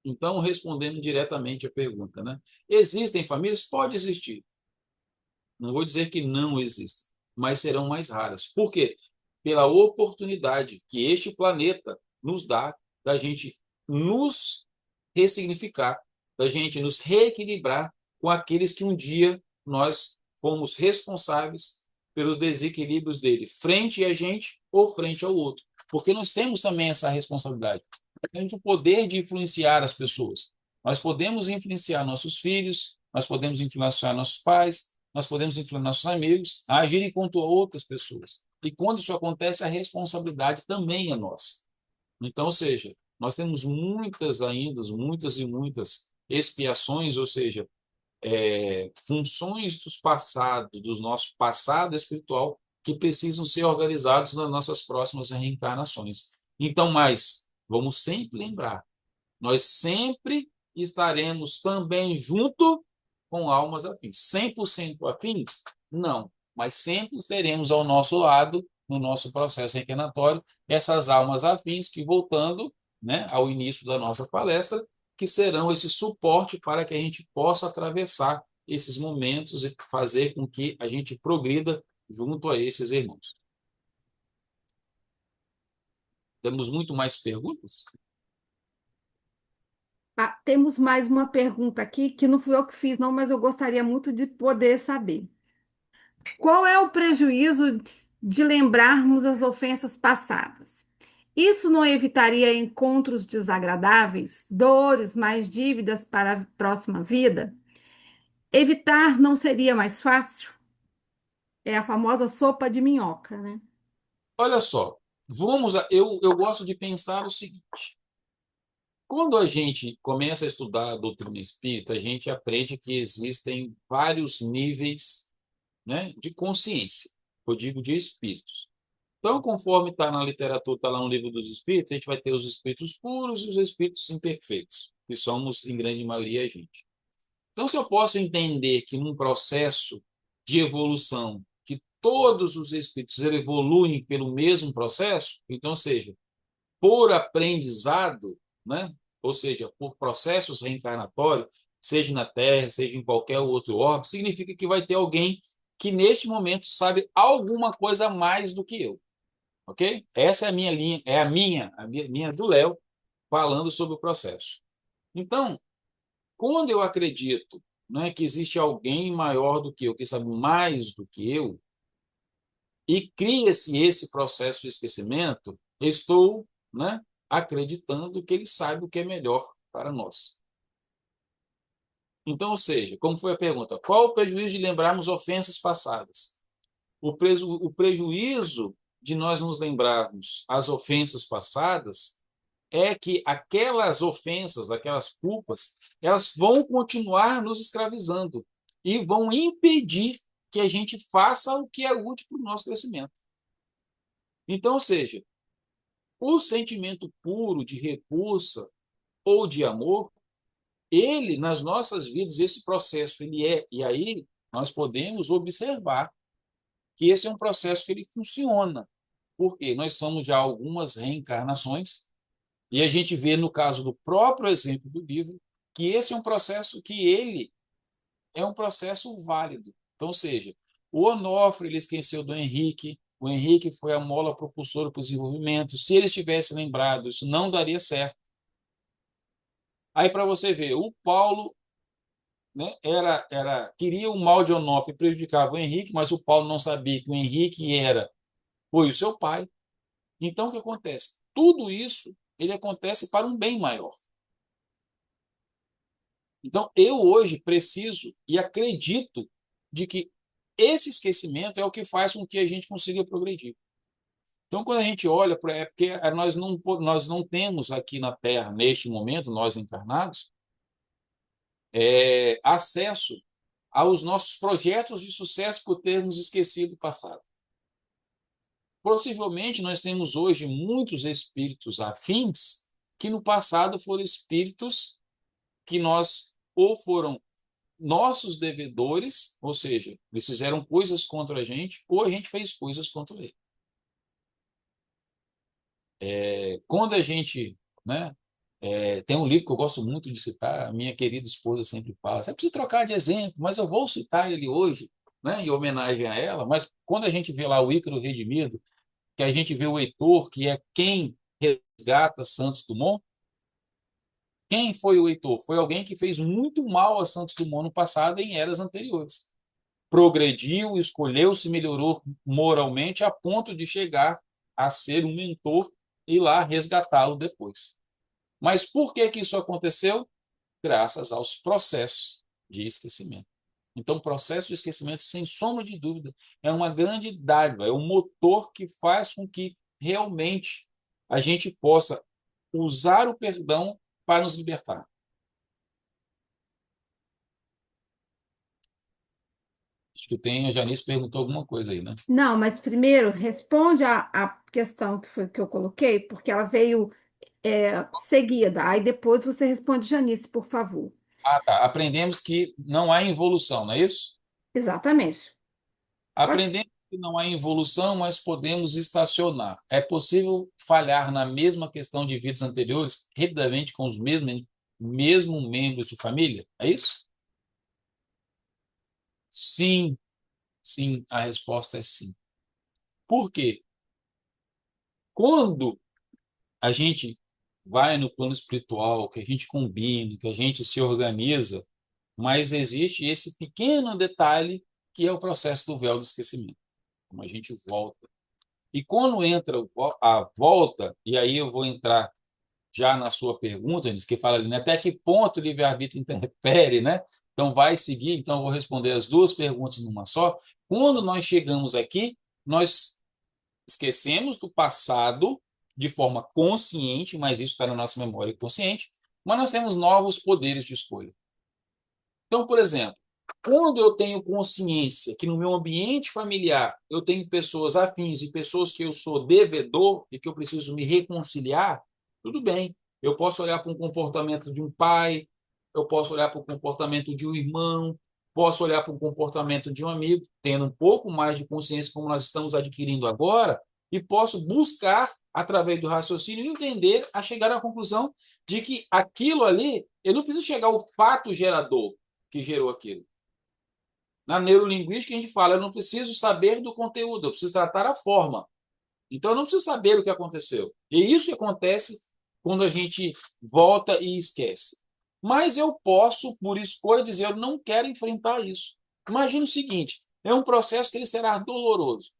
Então, respondendo diretamente a pergunta, né? Existem famílias? Pode existir. Não vou dizer que não existem, mas serão mais raras. Por quê? Pela oportunidade que este planeta nos dá da gente nos ressignificar, da gente nos reequilibrar com aqueles que um dia nós fomos responsáveis pelos desequilíbrios dele, frente a gente ou frente ao outro. Porque nós temos também essa responsabilidade. Nós temos o poder de influenciar as pessoas. Nós podemos influenciar nossos filhos, nós podemos influenciar nossos pais, nós podemos influenciar nossos amigos a agirem contra outras pessoas. E quando isso acontece, a responsabilidade também é nossa. Então, ou seja, nós temos muitas ainda, muitas e muitas expiações, ou seja, funções dos passados, do nosso passado espiritual, que precisam ser organizados nas nossas próximas reencarnações. Então, mas, vamos sempre lembrar, nós sempre estaremos também junto com almas afins. 100% afins? Não, mas sempre teremos ao nosso lado, no nosso processo reencarnatório, essas almas afins que, voltando, né, ao início da nossa palestra, que serão esse suporte para que a gente possa atravessar esses momentos e fazer com que a gente progrida junto a esses irmãos. Temos muito mais perguntas? Temos mais uma pergunta aqui que não fui eu que fiz, não, mas eu gostaria muito de poder saber. Qual é o prejuízo de lembrarmos as ofensas passadas? Isso não evitaria encontros desagradáveis, dores, mais dívidas para a próxima vida? Evitar não seria mais fácil? É a famosa sopa de minhoca, né? Olha só, eu gosto de pensar o seguinte: quando a gente começa a estudar a doutrina espírita, a gente aprende que existem vários níveis, né, de consciência, eu digo de espíritos. Então, conforme está na literatura, está lá no livro dos espíritos, a gente vai ter os espíritos puros e os espíritos imperfeitos, que somos, em grande maioria, a gente. Então, se eu posso entender que num processo de evolução, que todos os espíritos evoluem pelo mesmo processo, então, seja, por aprendizado, né? Ou seja, por processos reencarnatórios, seja na Terra, seja em qualquer outro orbe, significa que vai ter alguém que neste momento sabe alguma coisa a mais do que eu, ok? Essa é a minha linha, é a minha do Léo, falando sobre o processo. Então, quando eu acredito, né, que existe alguém maior do que eu, que sabe mais do que eu, e cria-se esse processo de esquecimento, estou, né, acreditando que ele sabe o que é melhor para nós. Então, ou seja, como foi a pergunta, qual o prejuízo de lembrarmos ofensas passadas? O prejuízo de nós nos lembrarmos as ofensas passadas é que aquelas ofensas, aquelas culpas, elas vão continuar nos escravizando e vão impedir que a gente faça o que é útil para o nosso crescimento. Então, ou seja, o sentimento puro de repulsa ou de amor, ele, nas nossas vidas, esse processo, ele é, e aí nós podemos observar que esse é um processo que ele funciona, porque nós somos já algumas reencarnações, e a gente vê no caso do próprio exemplo do livro, que esse é um processo que ele é um processo válido. Então, ou seja, o Onofre, ele esqueceu do Henrique, o Henrique foi a mola propulsora para o desenvolvimento. Se ele tivesse lembrado, isso não daria certo. Aí, para você ver, o Paulo, né, queria o mal de Onofre e prejudicava o Henrique, mas o Paulo não sabia que o Henrique foi o seu pai. Então, o que acontece? Tudo isso ele acontece para um bem maior. Então, eu hoje preciso e acredito de que esse esquecimento é o que faz com que a gente consiga progredir. Então, quando a gente olha para... porque nós não temos aqui na Terra, neste momento, nós encarnados, acesso aos nossos projetos de sucesso por termos esquecido o passado. Possivelmente, nós temos hoje muitos espíritos afins que no passado foram espíritos que nós ou foram nossos devedores, ou seja, eles fizeram coisas contra a gente, ou a gente fez coisas contra ele. Quando a gente, né, tem um livro que eu gosto muito de citar, a minha querida esposa sempre fala, você precisa trocar de exemplo, mas eu vou citar ele hoje, né, em homenagem a ela, mas quando a gente vê lá o Ícaro Redimido, que a gente vê o Heitor, que é quem resgata Santos Dumont, quem foi o Heitor? Foi alguém que fez muito mal a Santos Dumont no passado em eras anteriores. Progrediu, escolheu, se melhorou moralmente a ponto de chegar a ser um mentor e ir lá resgatá-lo depois. Mas por que que isso aconteceu? Graças aos processos de esquecimento. Então, o processo de esquecimento, sem sombra de dúvida, é uma grande dádiva, é um motor que faz com que realmente a gente possa usar o perdão para nos libertar. Acho que tem, a Janice perguntou alguma coisa aí, né? Não, mas primeiro responde a questão que foi que eu coloquei, porque ela veio seguida. Aí depois você responde, Janice, por favor. Ah, tá. Aprendemos que não há involução, não é isso? Exatamente. Pode. Aprendemos que não há involução, mas podemos estacionar. É possível falhar na mesma questão de vidas anteriores, repetidamente com os mesmos membros de família? É isso? Sim, sim, a resposta é sim. Por quê? Quando a gente vai no plano espiritual, que a gente combina, que a gente se organiza, mas existe esse pequeno detalhe que é o processo do véu do esquecimento. Como a gente volta. E quando entra a volta, e aí eu vou entrar já na sua pergunta, que fala ali, né, até que ponto o livre-arbítrio interfere, né? Então vai seguir, então eu vou responder as duas perguntas numa só. Quando nós chegamos aqui, nós esquecemos do passado de forma consciente, mas isso está na nossa memória consciente, mas nós temos novos poderes de escolha. Então, por exemplo, quando eu tenho consciência que no meu ambiente familiar eu tenho pessoas afins e pessoas que eu sou devedor e que eu preciso me reconciliar, tudo bem. Eu posso olhar para um comportamento de um pai, eu posso olhar para o comportamento de um irmão, posso olhar para o comportamento de um amigo, tendo um pouco mais de consciência como nós estamos adquirindo agora, e posso buscar, através do raciocínio, entender a chegar à conclusão de que aquilo ali, eu não preciso chegar ao fato gerador que gerou aquilo. Na neurolinguística, a gente fala, eu não preciso saber do conteúdo, eu preciso tratar a forma. Então, eu não preciso saber o que aconteceu. E isso que acontece quando a gente volta e esquece. Mas eu posso, por escolha, dizer, eu não quero enfrentar isso. Imagina o seguinte, é um processo que ele será doloroso,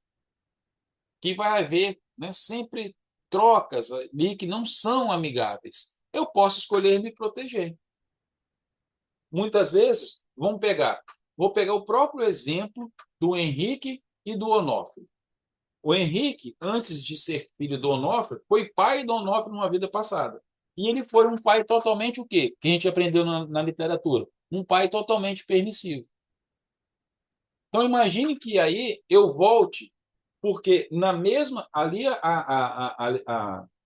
que vai haver, né, sempre trocas ali que não são amigáveis. Eu posso escolher me proteger. Muitas vezes, vou pegar o próprio exemplo do Henrique e do Onofre. O Henrique, antes de ser filho do Onofre, foi pai do Onofre numa vida passada. E ele foi um pai totalmente o quê? Que a gente aprendeu na literatura. Um pai totalmente permissivo. Então imagine que aí eu volte, porque na mesma, ali,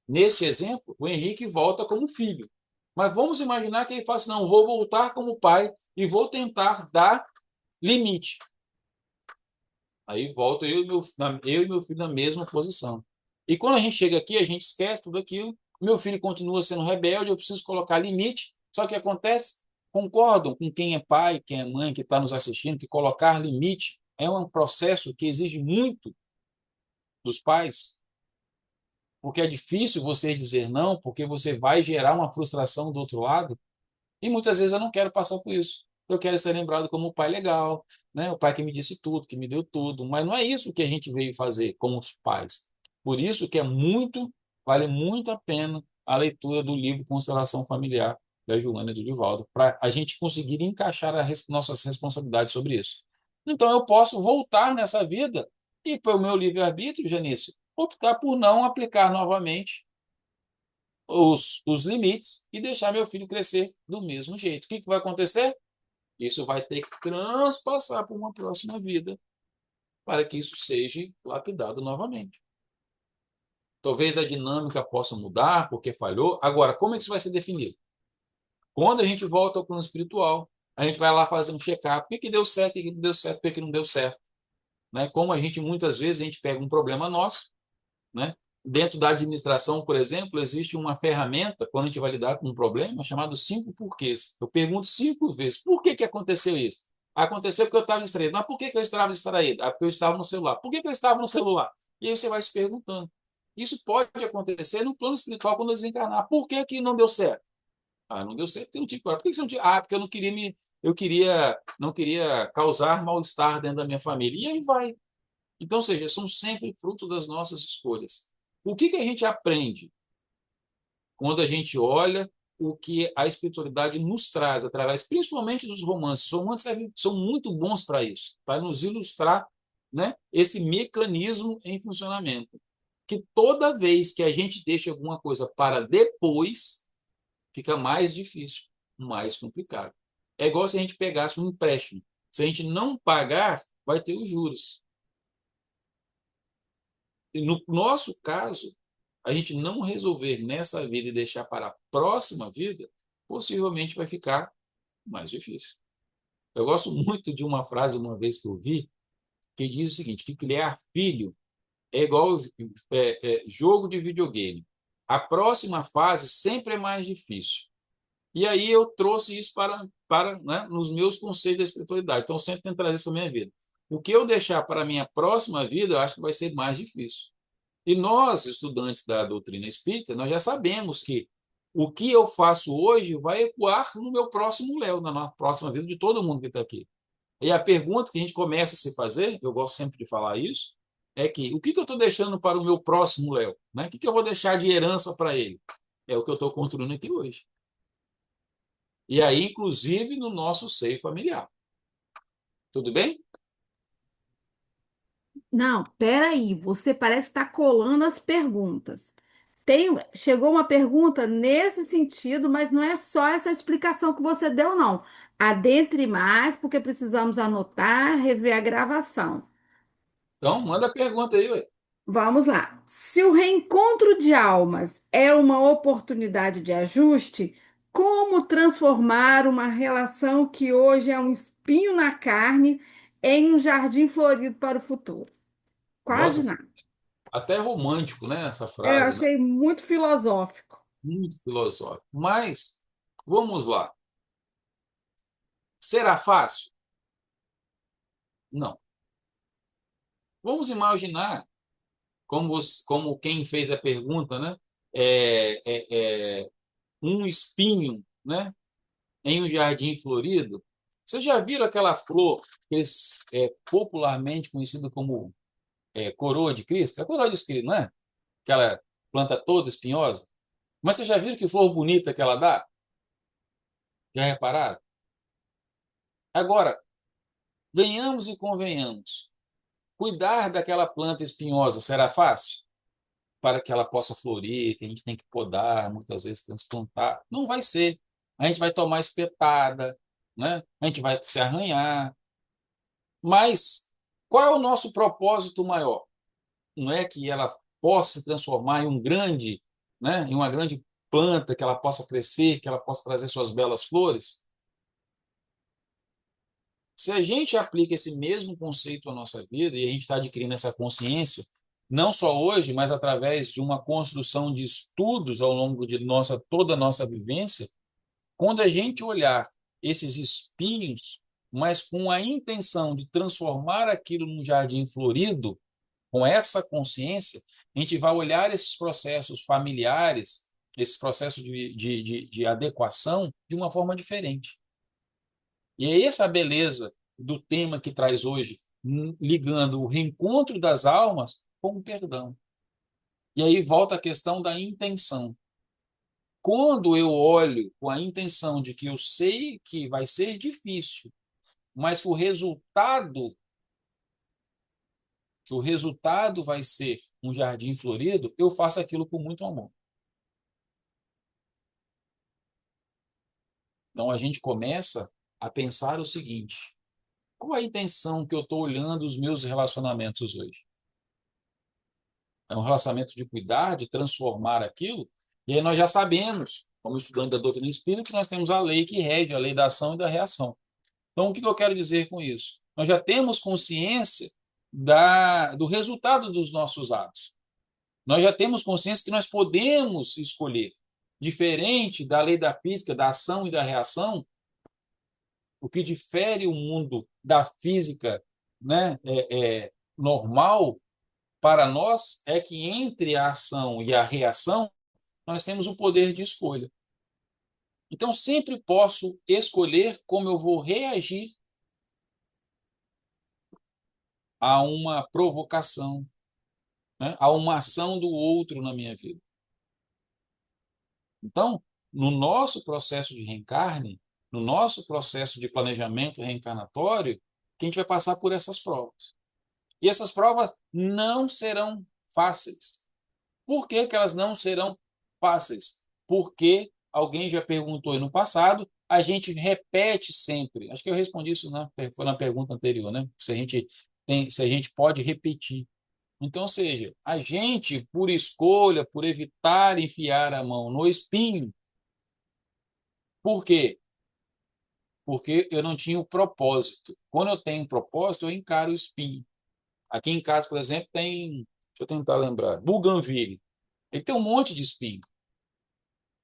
neste exemplo, o Henrique volta como filho. Mas vamos imaginar que ele fala assim, não, vou voltar como pai e vou tentar dar limite. Aí volto eu e meu filho na mesma posição. E quando a gente chega aqui, a gente esquece tudo aquilo, meu filho continua sendo rebelde, eu preciso colocar limite. Só que acontece, concordam com quem é pai, quem é mãe, que está nos assistindo, que colocar limite é um processo que exige muito dos pais, porque é difícil você dizer não, porque você vai gerar uma frustração do outro lado, e muitas vezes eu não quero passar por isso. Eu quero ser lembrado como o pai legal, né? O pai que me disse tudo, que me deu tudo, mas não é isso que a gente veio fazer como os pais. Por isso que vale muito a pena a leitura do livro Constelação Familiar da Joana e do Divaldo, para a gente conseguir encaixar nossas responsabilidades sobre isso. Então eu posso voltar nessa vida e, pelo meu livre-arbítrio, Janice, optar por não aplicar novamente os limites e deixar meu filho crescer do mesmo jeito. O que vai acontecer? Isso vai ter que transpassar para uma próxima vida para que isso seja lapidado novamente. Talvez a dinâmica possa mudar porque falhou. Agora, como é que isso vai ser definido? Quando a gente volta ao plano espiritual, a gente vai lá fazer um check-up. O que que deu certo, o que que não deu certo, o que que não deu certo. Né? Como a gente, muitas vezes, a gente pega um problema nosso, né? Dentro da administração, por exemplo, existe uma ferramenta, quando a gente vai lidar com um problema, chamado 5 porquês. Eu pergunto 5 vezes, por que que aconteceu isso? Aconteceu porque eu estava distraído. Mas por que que eu estava distraído? Ah, porque eu estava no celular. Por que que eu estava no celular? E aí você vai se perguntando. Isso pode acontecer no plano espiritual quando eu desencarnar. Por que que não deu certo? Ah, não deu certo porque eu não tive coragem. Por que que você não tinha? Ah, porque eu não queria não queria causar mal-estar dentro da minha família. E aí vai. Então, ou seja, são sempre fruto das nossas escolhas. O que que a gente aprende quando a gente olha o que a espiritualidade nos traz, através principalmente dos romances? Os romances são muito bons para isso, para nos ilustrar, né, esse mecanismo em funcionamento. Que toda vez que a gente deixa alguma coisa para depois, fica mais difícil, mais complicado. É igual se a gente pegasse um empréstimo. Se a gente não pagar, vai ter os juros. E no nosso caso, a gente não resolver nessa vida e deixar para a próxima vida, possivelmente vai ficar mais difícil. Eu gosto muito de uma frase, uma vez que eu vi, que diz o seguinte, que criar filho é igual jogo de videogame. A próxima fase sempre é mais difícil. E aí eu trouxe isso para né, nos meus conceitos da espiritualidade. Então, eu sempre tento trazer isso para a minha vida. O que eu deixar para a minha próxima vida, eu acho que vai ser mais difícil. E nós, estudantes da doutrina espírita, nós já sabemos que o que eu faço hoje vai ecoar no meu próximo Léo, na próxima vida de todo mundo que está aqui. E a pergunta que a gente começa a se fazer, eu gosto sempre de falar isso, é que o que eu estou deixando para o meu próximo Léo? Né? O que eu vou deixar de herança para ele? É o que eu estou construindo aqui hoje. E aí, inclusive, no nosso seio familiar. Tudo bem? Não, peraí, você parece estar colando as perguntas. Chegou uma pergunta nesse sentido, mas não é só essa explicação que você deu, não. Adentre mais, porque precisamos anotar, rever a gravação. Então, manda a pergunta aí, ué. Vamos lá. Se o reencontro de almas é uma oportunidade de ajuste, como transformar uma relação que hoje é um espinho na carne em um jardim florido para o futuro? Quase Nossa, nada. até romântico, né? Essa Eu frase, né? achei muito filosófico. Muito filosófico. Mas, vamos lá. Será fácil? Não. Vamos imaginar, como quem fez a pergunta, né? Um espinho, né? Em um jardim florido. Vocês já viram aquela flor que é popularmente conhecida como coroa de Cristo? É a coroa de Cristo, não é? Aquela planta toda espinhosa. Mas vocês já viram que flor bonita que ela dá? Já repararam? Agora, venhamos e convenhamos. Cuidar daquela planta espinhosa será fácil? Para que ela possa florir, que a gente tem que podar, muitas vezes transplantar. Não vai ser. A gente vai tomar espetada, né? A gente vai se arranhar. Mas qual é o nosso propósito maior? Não é que ela possa se transformar em né, em uma grande planta, que ela possa crescer, que ela possa trazer suas belas flores? Se a gente aplica esse mesmo conceito à nossa vida e a gente está adquirindo essa consciência, não só hoje, mas através de uma construção de estudos ao longo de toda a nossa vivência, quando a gente olhar esses espinhos, mas com a intenção de transformar aquilo num jardim florido, com essa consciência, a gente vai olhar esses processos familiares, esses processos de adequação, de uma forma diferente. E é essa a beleza do tema que traz hoje, ligando o reencontro das almas com o perdão. E aí volta a questão da intenção. Quando eu olho com a intenção de que eu sei que vai ser difícil, mas que o resultado vai ser um jardim florido, eu faço aquilo com muito amor. Então a gente começa a pensar o seguinte: qual a intenção que eu estou olhando os meus relacionamentos hoje? É um relacionamento de cuidar, de transformar aquilo, e aí nós já sabemos como estudante da doutrina espírita, que nós temos a lei que rege, a lei da ação e da reação. Então, o que eu quero dizer com isso? Nós já temos consciência do resultado dos nossos atos. Nós já temos consciência que nós podemos escolher. Diferente da lei da física, da ação e da reação, o que difere o mundo da física, né, normal para nós é que entre a ação e a reação nós temos o poder de escolha. Então, sempre posso escolher como eu vou reagir a uma provocação, né, a uma ação do outro na minha vida. Então, no nosso processo de reencarne, no nosso processo de planejamento reencarnatório, que a gente vai passar por essas provas. E essas provas não serão fáceis. Por que que elas não serão fáceis? Porque alguém já perguntou no passado, a gente repete sempre. Acho que eu respondi isso foi na pergunta anterior, né? Se a gente pode repetir. Então, ou seja, a gente, por escolha, por evitar enfiar a mão no espinho, por quê? Porque eu não tinha o propósito. Quando eu tenho um propósito, eu encaro o espinho. Aqui em casa, por exemplo, tem, deixa eu tentar lembrar, Bougainville. Ele tem um monte de espinho.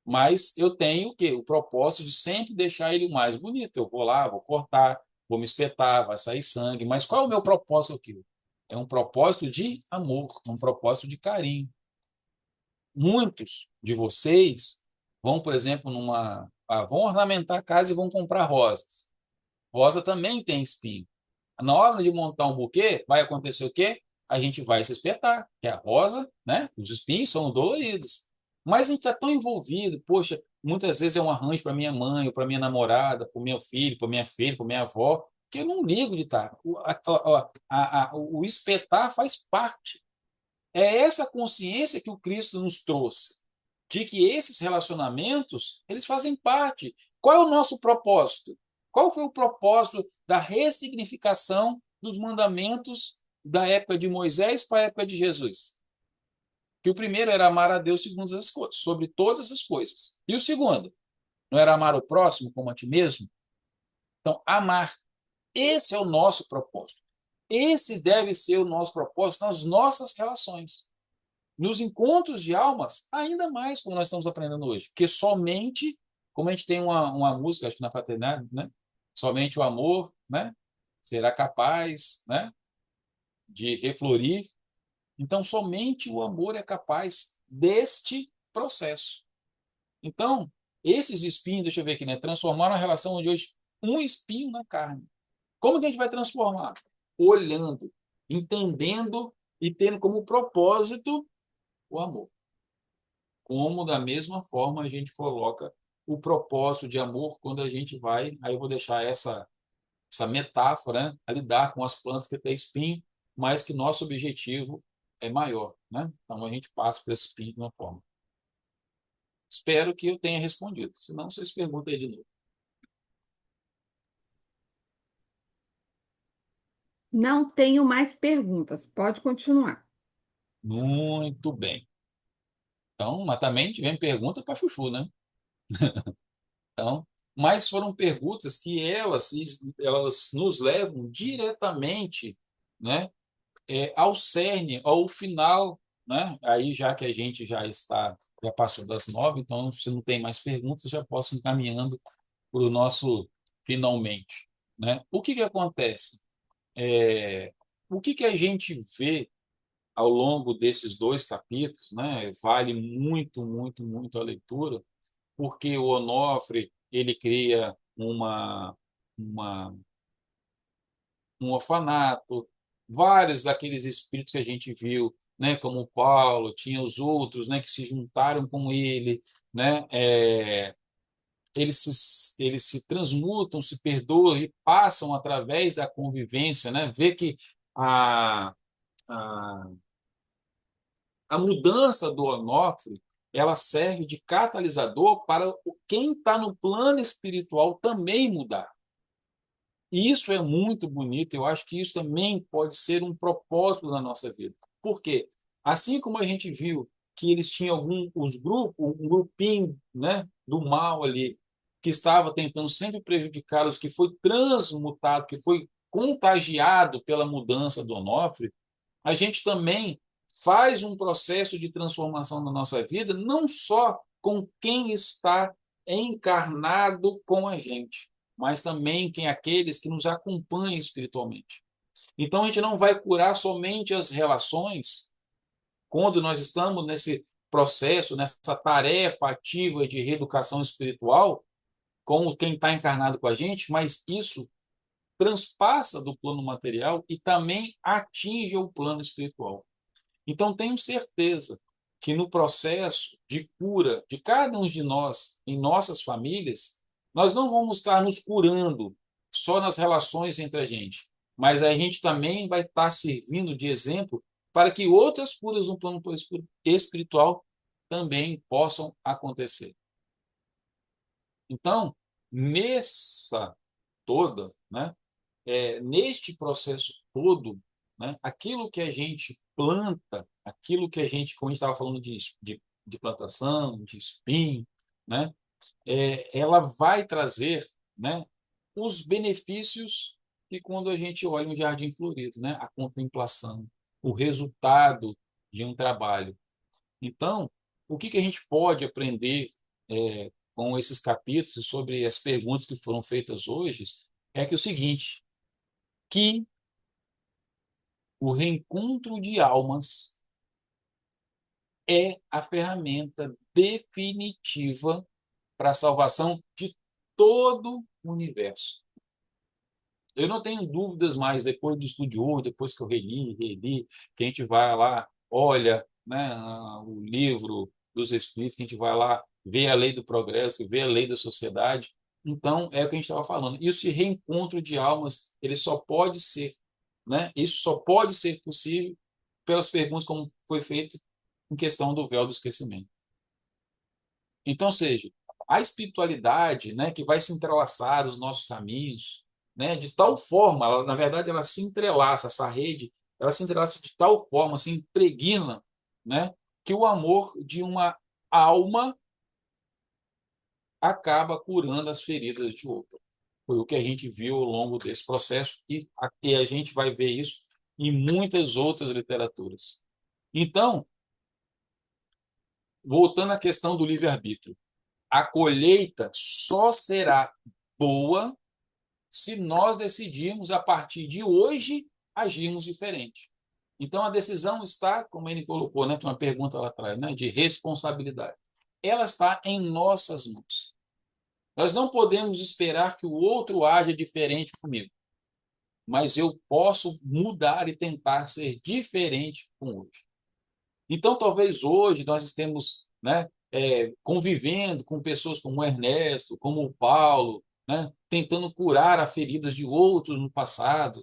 Mas eu tenho o quê? O propósito de sempre deixar ele o mais bonito. Eu vou lá, vou cortar, vou me espetar, vai sair sangue. Mas qual é o meu propósito aqui? É um propósito de amor, um propósito de carinho. Muitos de vocês vão, por exemplo, vão ornamentar a casa e vão comprar rosas. Rosa também tem espinho. Na hora de montar um buquê, vai acontecer o quê? A gente vai se espetar, que a rosa, né? Os espinhos são doloridos. Mas a gente está tão envolvido, poxa, muitas vezes é um arranjo para minha mãe, ou para minha namorada, para o meu filho, para minha filha, para minha avó, que eu não ligo de estar. O espetar faz parte. É essa consciência que o Cristo nos trouxe, de que esses relacionamentos, eles fazem parte. Qual é o nosso propósito? Qual foi o propósito da ressignificação dos mandamentos da época de Moisés para a época de Jesus? Que o primeiro era amar a Deus sobre todas as coisas. E o segundo, não era amar o próximo como a ti mesmo? Então, amar. Esse é o nosso propósito. Esse deve ser o nosso propósito nas nossas relações. Nos encontros de almas, ainda mais como nós estamos aprendendo hoje. Porque somente, como a gente tem uma música, acho que na fraternidade, né? Somente o amor, né? Será capaz, né? De reflorir. Então, somente o amor é capaz deste processo. Então, esses espinhos, deixa eu ver aqui, né? Transformaram a relação de hoje um espinho na carne. Como que a gente vai transformar? Olhando, entendendo e tendo como propósito o amor. Como, da mesma forma, a gente coloca o propósito de amor quando a gente vai, aí eu vou deixar essa metáfora, né, a lidar com as plantas que têm espinho, mas que nosso objetivo é maior, né? Então a gente passa por esse espinho de uma forma. Espero que eu tenha respondido. Se não, vocês perguntem aí de novo. Não tenho mais perguntas. Pode continuar. Muito bem. Então, mas também tivemos pergunta para Chuchu, né? Então, mas foram perguntas que elas nos levam diretamente, né, ao cerne, ao final, né? Aí, já que a gente já passou das 9, então, se não tem mais perguntas, já posso ir encaminhando para o nosso finalmente, né? O que que acontece? O que que a gente vê ao longo desses dois capítulos, né? Vale muito, muito, muito a leitura, porque o Onofre ele cria uma um orfanato, vários daqueles espíritos que a gente viu, né, como Paulo, tinha os outros, né, que se juntaram com ele, né, eles se transmutam, se perdoam e passam através da convivência, né, vê que a, a, a mudança do Onofre ela serve de catalisador para quem está no plano espiritual também mudar. E isso é muito bonito, eu acho que isso também pode ser um propósito na nossa vida. Por quê? Assim como a gente viu que eles tinham um grupinho, né, do mal ali, que estava tentando sempre prejudicá-los, que foi transmutado, que foi contagiado pela mudança do Onofre, a gente também faz um processo de transformação na nossa vida, não só com quem está encarnado com a gente, mas também quem aqueles que nos acompanham espiritualmente. Então a gente não vai curar somente as relações quando nós estamos nesse processo, nessa tarefa ativa de reeducação espiritual com quem está encarnado com a gente, mas isso transpassa do plano material e também atinge o plano espiritual. Então, tenho certeza que no processo de cura de cada um de nós, em nossas famílias, nós não vamos estar nos curando só nas relações entre a gente, mas a gente também vai estar servindo de exemplo para que outras curas no plano espiritual também possam acontecer. Então, nessa toda, né, neste processo todo, né, aquilo que a gente planta, aquilo que a gente, como a gente estava falando de plantação, de espinho, né, ela vai trazer, né, os benefícios que quando a gente olha um jardim florido, né, a contemplação, o resultado de um trabalho. Então, o que a gente pode aprender com esses capítulos sobre as perguntas que foram feitas hoje é que o seguinte, que o reencontro de almas é a ferramenta definitiva para a salvação de todo o universo. Eu não tenho dúvidas mais, depois do estudo de hoje, depois que eu reli, que a gente vai lá, olha, né, o livro dos Espíritos, que a gente vai lá ver a lei do progresso, ver a lei da sociedade. Então, é o que a gente estava falando. Esse reencontro de almas, ele só pode ser, né, isso só pode ser possível pelas perguntas como foi feito em questão do véu do esquecimento. Então, seja, a espiritualidade, né, que vai se entrelaçar os nossos caminhos, né, de tal forma, ela, na verdade, ela se entrelaça, essa rede, ela se entrelaça de tal forma, se impregna, né, que o amor de uma alma acaba curando as feridas de outra. Foi o que a gente viu ao longo desse processo e a gente vai ver isso em muitas outras literaturas. Então, voltando à questão do livre-arbítrio, a colheita só será boa se nós decidirmos, a partir de hoje, agirmos diferente. Então, a decisão está, como ele colocou, né, tem uma pergunta lá atrás, né, de responsabilidade. Ela está em nossas mãos. Nós não podemos esperar que o outro haja diferente comigo, mas eu posso mudar e tentar ser diferente com hoje. Então, talvez hoje nós estemos, né, convivendo com pessoas como o Ernesto, como o Paulo, né, tentando curar as feridas de outros no passado.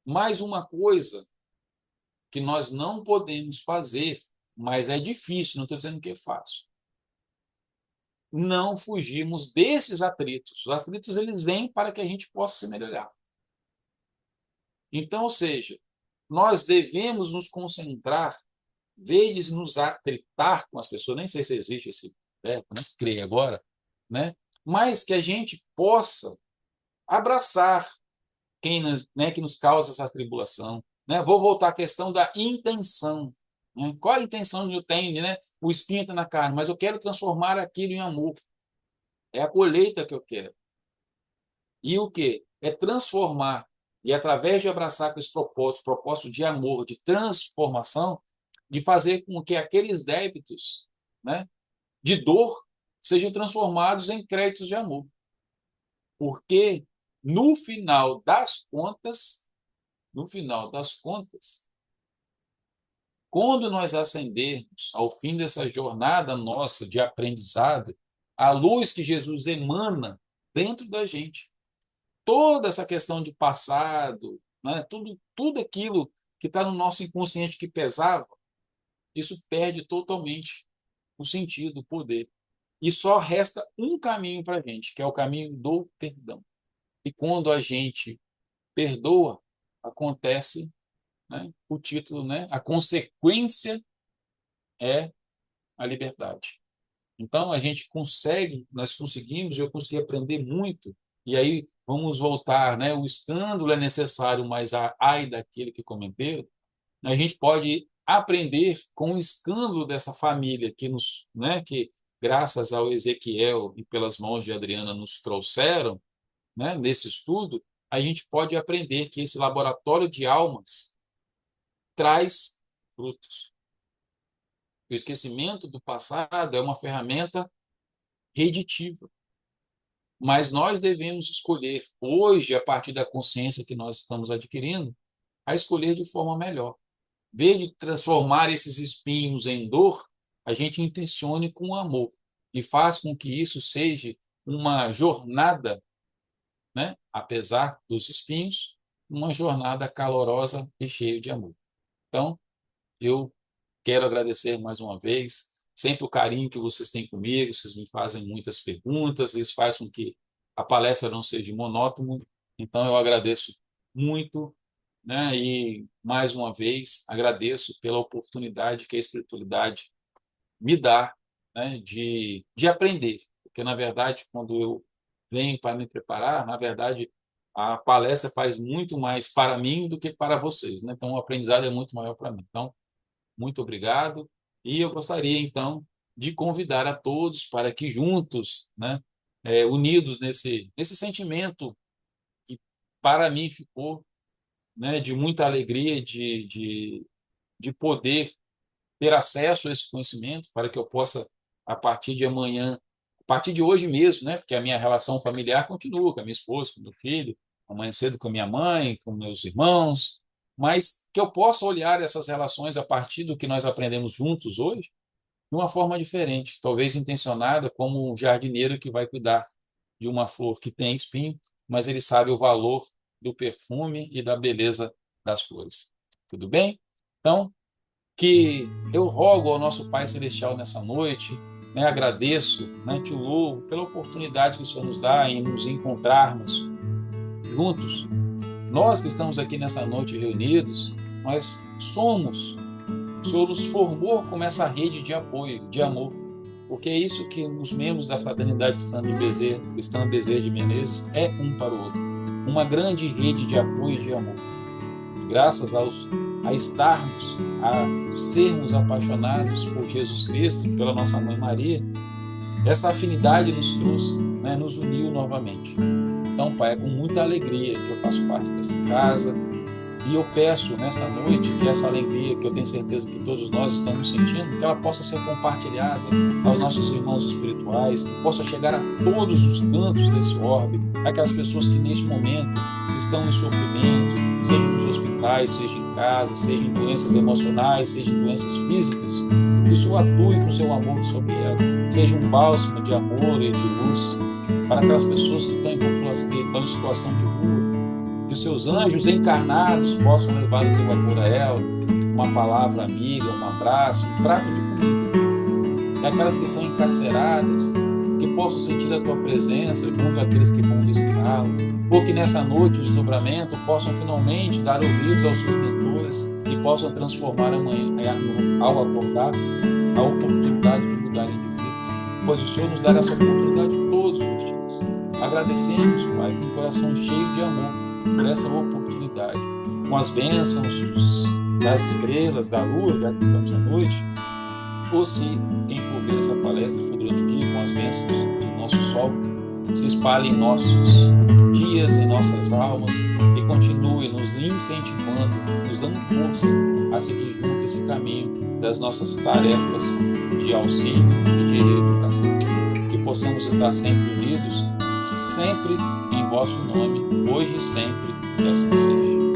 Mais uma coisa que nós não podemos fazer, mas é difícil, não estou dizendo que é fácil. Não fugirmos desses atritos. Os atritos eles vêm para que a gente possa se melhorar. Então, ou seja, nós devemos nos concentrar, vezes nos atritar com as pessoas, nem sei se existe esse verbo, né? Criei agora, né? Mas que a gente possa abraçar quem, né, que nos causa essa tribulação. Né? Vou voltar à questão da intenção. Né? Qual a intenção que eu tenho? Né? O espinho está na carne, mas eu quero transformar aquilo em amor. É a colheita que eu quero. E o quê? É transformar. E através de abraçar com esse propósito de amor, de transformação, de fazer com que aqueles débitos, né, de dor sejam transformados em créditos de amor. Porque no final das contas, quando nós ascendermos ao fim dessa jornada nossa de aprendizado, a luz que Jesus emana dentro da gente, toda essa questão de passado, né, tudo aquilo que está no nosso inconsciente que pesava, isso perde totalmente o sentido, o poder. E só resta um caminho para a gente, que é o caminho do perdão. E quando a gente perdoa, acontece, né, o título, né, a consequência é a liberdade. Então, nós conseguimos, eu consegui aprender muito, e aí vamos voltar, né? O escândalo é necessário, mas ai daquele que cometeu. A gente pode aprender com o escândalo dessa família que graças ao Ezequiel e pelas mãos de Adriana nos trouxeram, né, nesse estudo, a gente pode aprender que esse laboratório de almas traz frutos. O esquecimento do passado é uma ferramenta reditiva, mas nós devemos escolher hoje, a partir da consciência que nós estamos adquirindo, a escolher de forma melhor. Em vez de transformar esses espinhos em dor, a gente intencione com amor e faz com que isso seja uma jornada, né, apesar dos espinhos, uma jornada calorosa e cheia de amor. Então, eu quero agradecer mais uma vez, sempre o carinho que vocês têm comigo, vocês me fazem muitas perguntas, isso faz com que a palestra não seja monótona, então eu agradeço muito, né? E, mais uma vez, agradeço pela oportunidade que a espiritualidade me dá, né, de aprender, porque, na verdade, quando eu venho para me preparar, na verdade, a palestra faz muito mais para mim do que para vocês, né? Então, o aprendizado é muito maior para mim. Então, muito obrigado. E eu gostaria, então, de convidar a todos para que juntos, né, unidos nesse sentimento que, para mim, ficou, né, de muita alegria de poder ter acesso a esse conhecimento, para que eu possa, a partir de amanhã, a partir de hoje mesmo, né, porque a minha relação familiar continua com a minha esposa, com o meu filho, amanhã cedo com a minha mãe, com meus irmãos, mas que eu possa olhar essas relações a partir do que nós aprendemos juntos hoje, de uma forma diferente, talvez intencionada, como um jardineiro que vai cuidar de uma flor que tem espinho, mas ele sabe o valor do perfume e da beleza das flores. Tudo bem? Então, que eu rogo ao nosso Pai Celestial nessa noite, né, agradeço, né, te louvo pela oportunidade que o Senhor nos dá em nos encontrarmos juntos. Nós que estamos aqui nessa noite reunidos, nós somos, o Senhor nos formou como essa rede de apoio, de amor, porque é isso que os membros da Fraternidade Cristã Bezerra de Menezes é um para o outro, uma grande rede de apoio e de amor. E graças a estarmos, a sermos apaixonados por Jesus Cristo, pela nossa Mãe Maria, essa afinidade nos trouxe, né, nos uniu novamente. Então, Pai, é com muita alegria que eu faço parte dessa casa e eu peço nessa noite que essa alegria, que eu tenho certeza que todos nós estamos sentindo, que ela possa ser compartilhada aos nossos irmãos espirituais, que possa chegar a todos os cantos desse orbe, aquelas pessoas que neste momento estão em sofrimento, seja nos hospitais, seja em casa, seja em doenças emocionais, seja em doenças físicas, que o Senhor atue com o seu amor sobre ela, seja um bálsamo de amor e de luz para aquelas pessoas que estão em situação de rua, que os seus anjos encarnados possam levar o teu amor a ela, uma palavra amiga, um abraço, um prato de comida. E aquelas que estão encarceradas, que possam sentir a tua presença junto àqueles que vão visitá-lo, ou que nessa noite de desdobramento possam finalmente dar ouvidos aos seus mentores e possam transformar amanhã, ao acordar, a oportunidade de mudarem de vidas, pois o Senhor nos dá essa oportunidade todos os dias. Agradecemos, Pai, com o coração cheio de amor por essa oportunidade, com as bênçãos das estrelas, da lua, já que estamos à noite, ou se quem for ver essa palestra for durante o dia, com as bênçãos do nosso sol, se espalhe em nossos dias, em nossas almas e continue nos incentivando, nos dando força a seguir junto esse caminho das nossas tarefas de auxílio e de reeducação. Que possamos estar sempre unidos, sempre em vosso nome, hoje e sempre, que assim seja.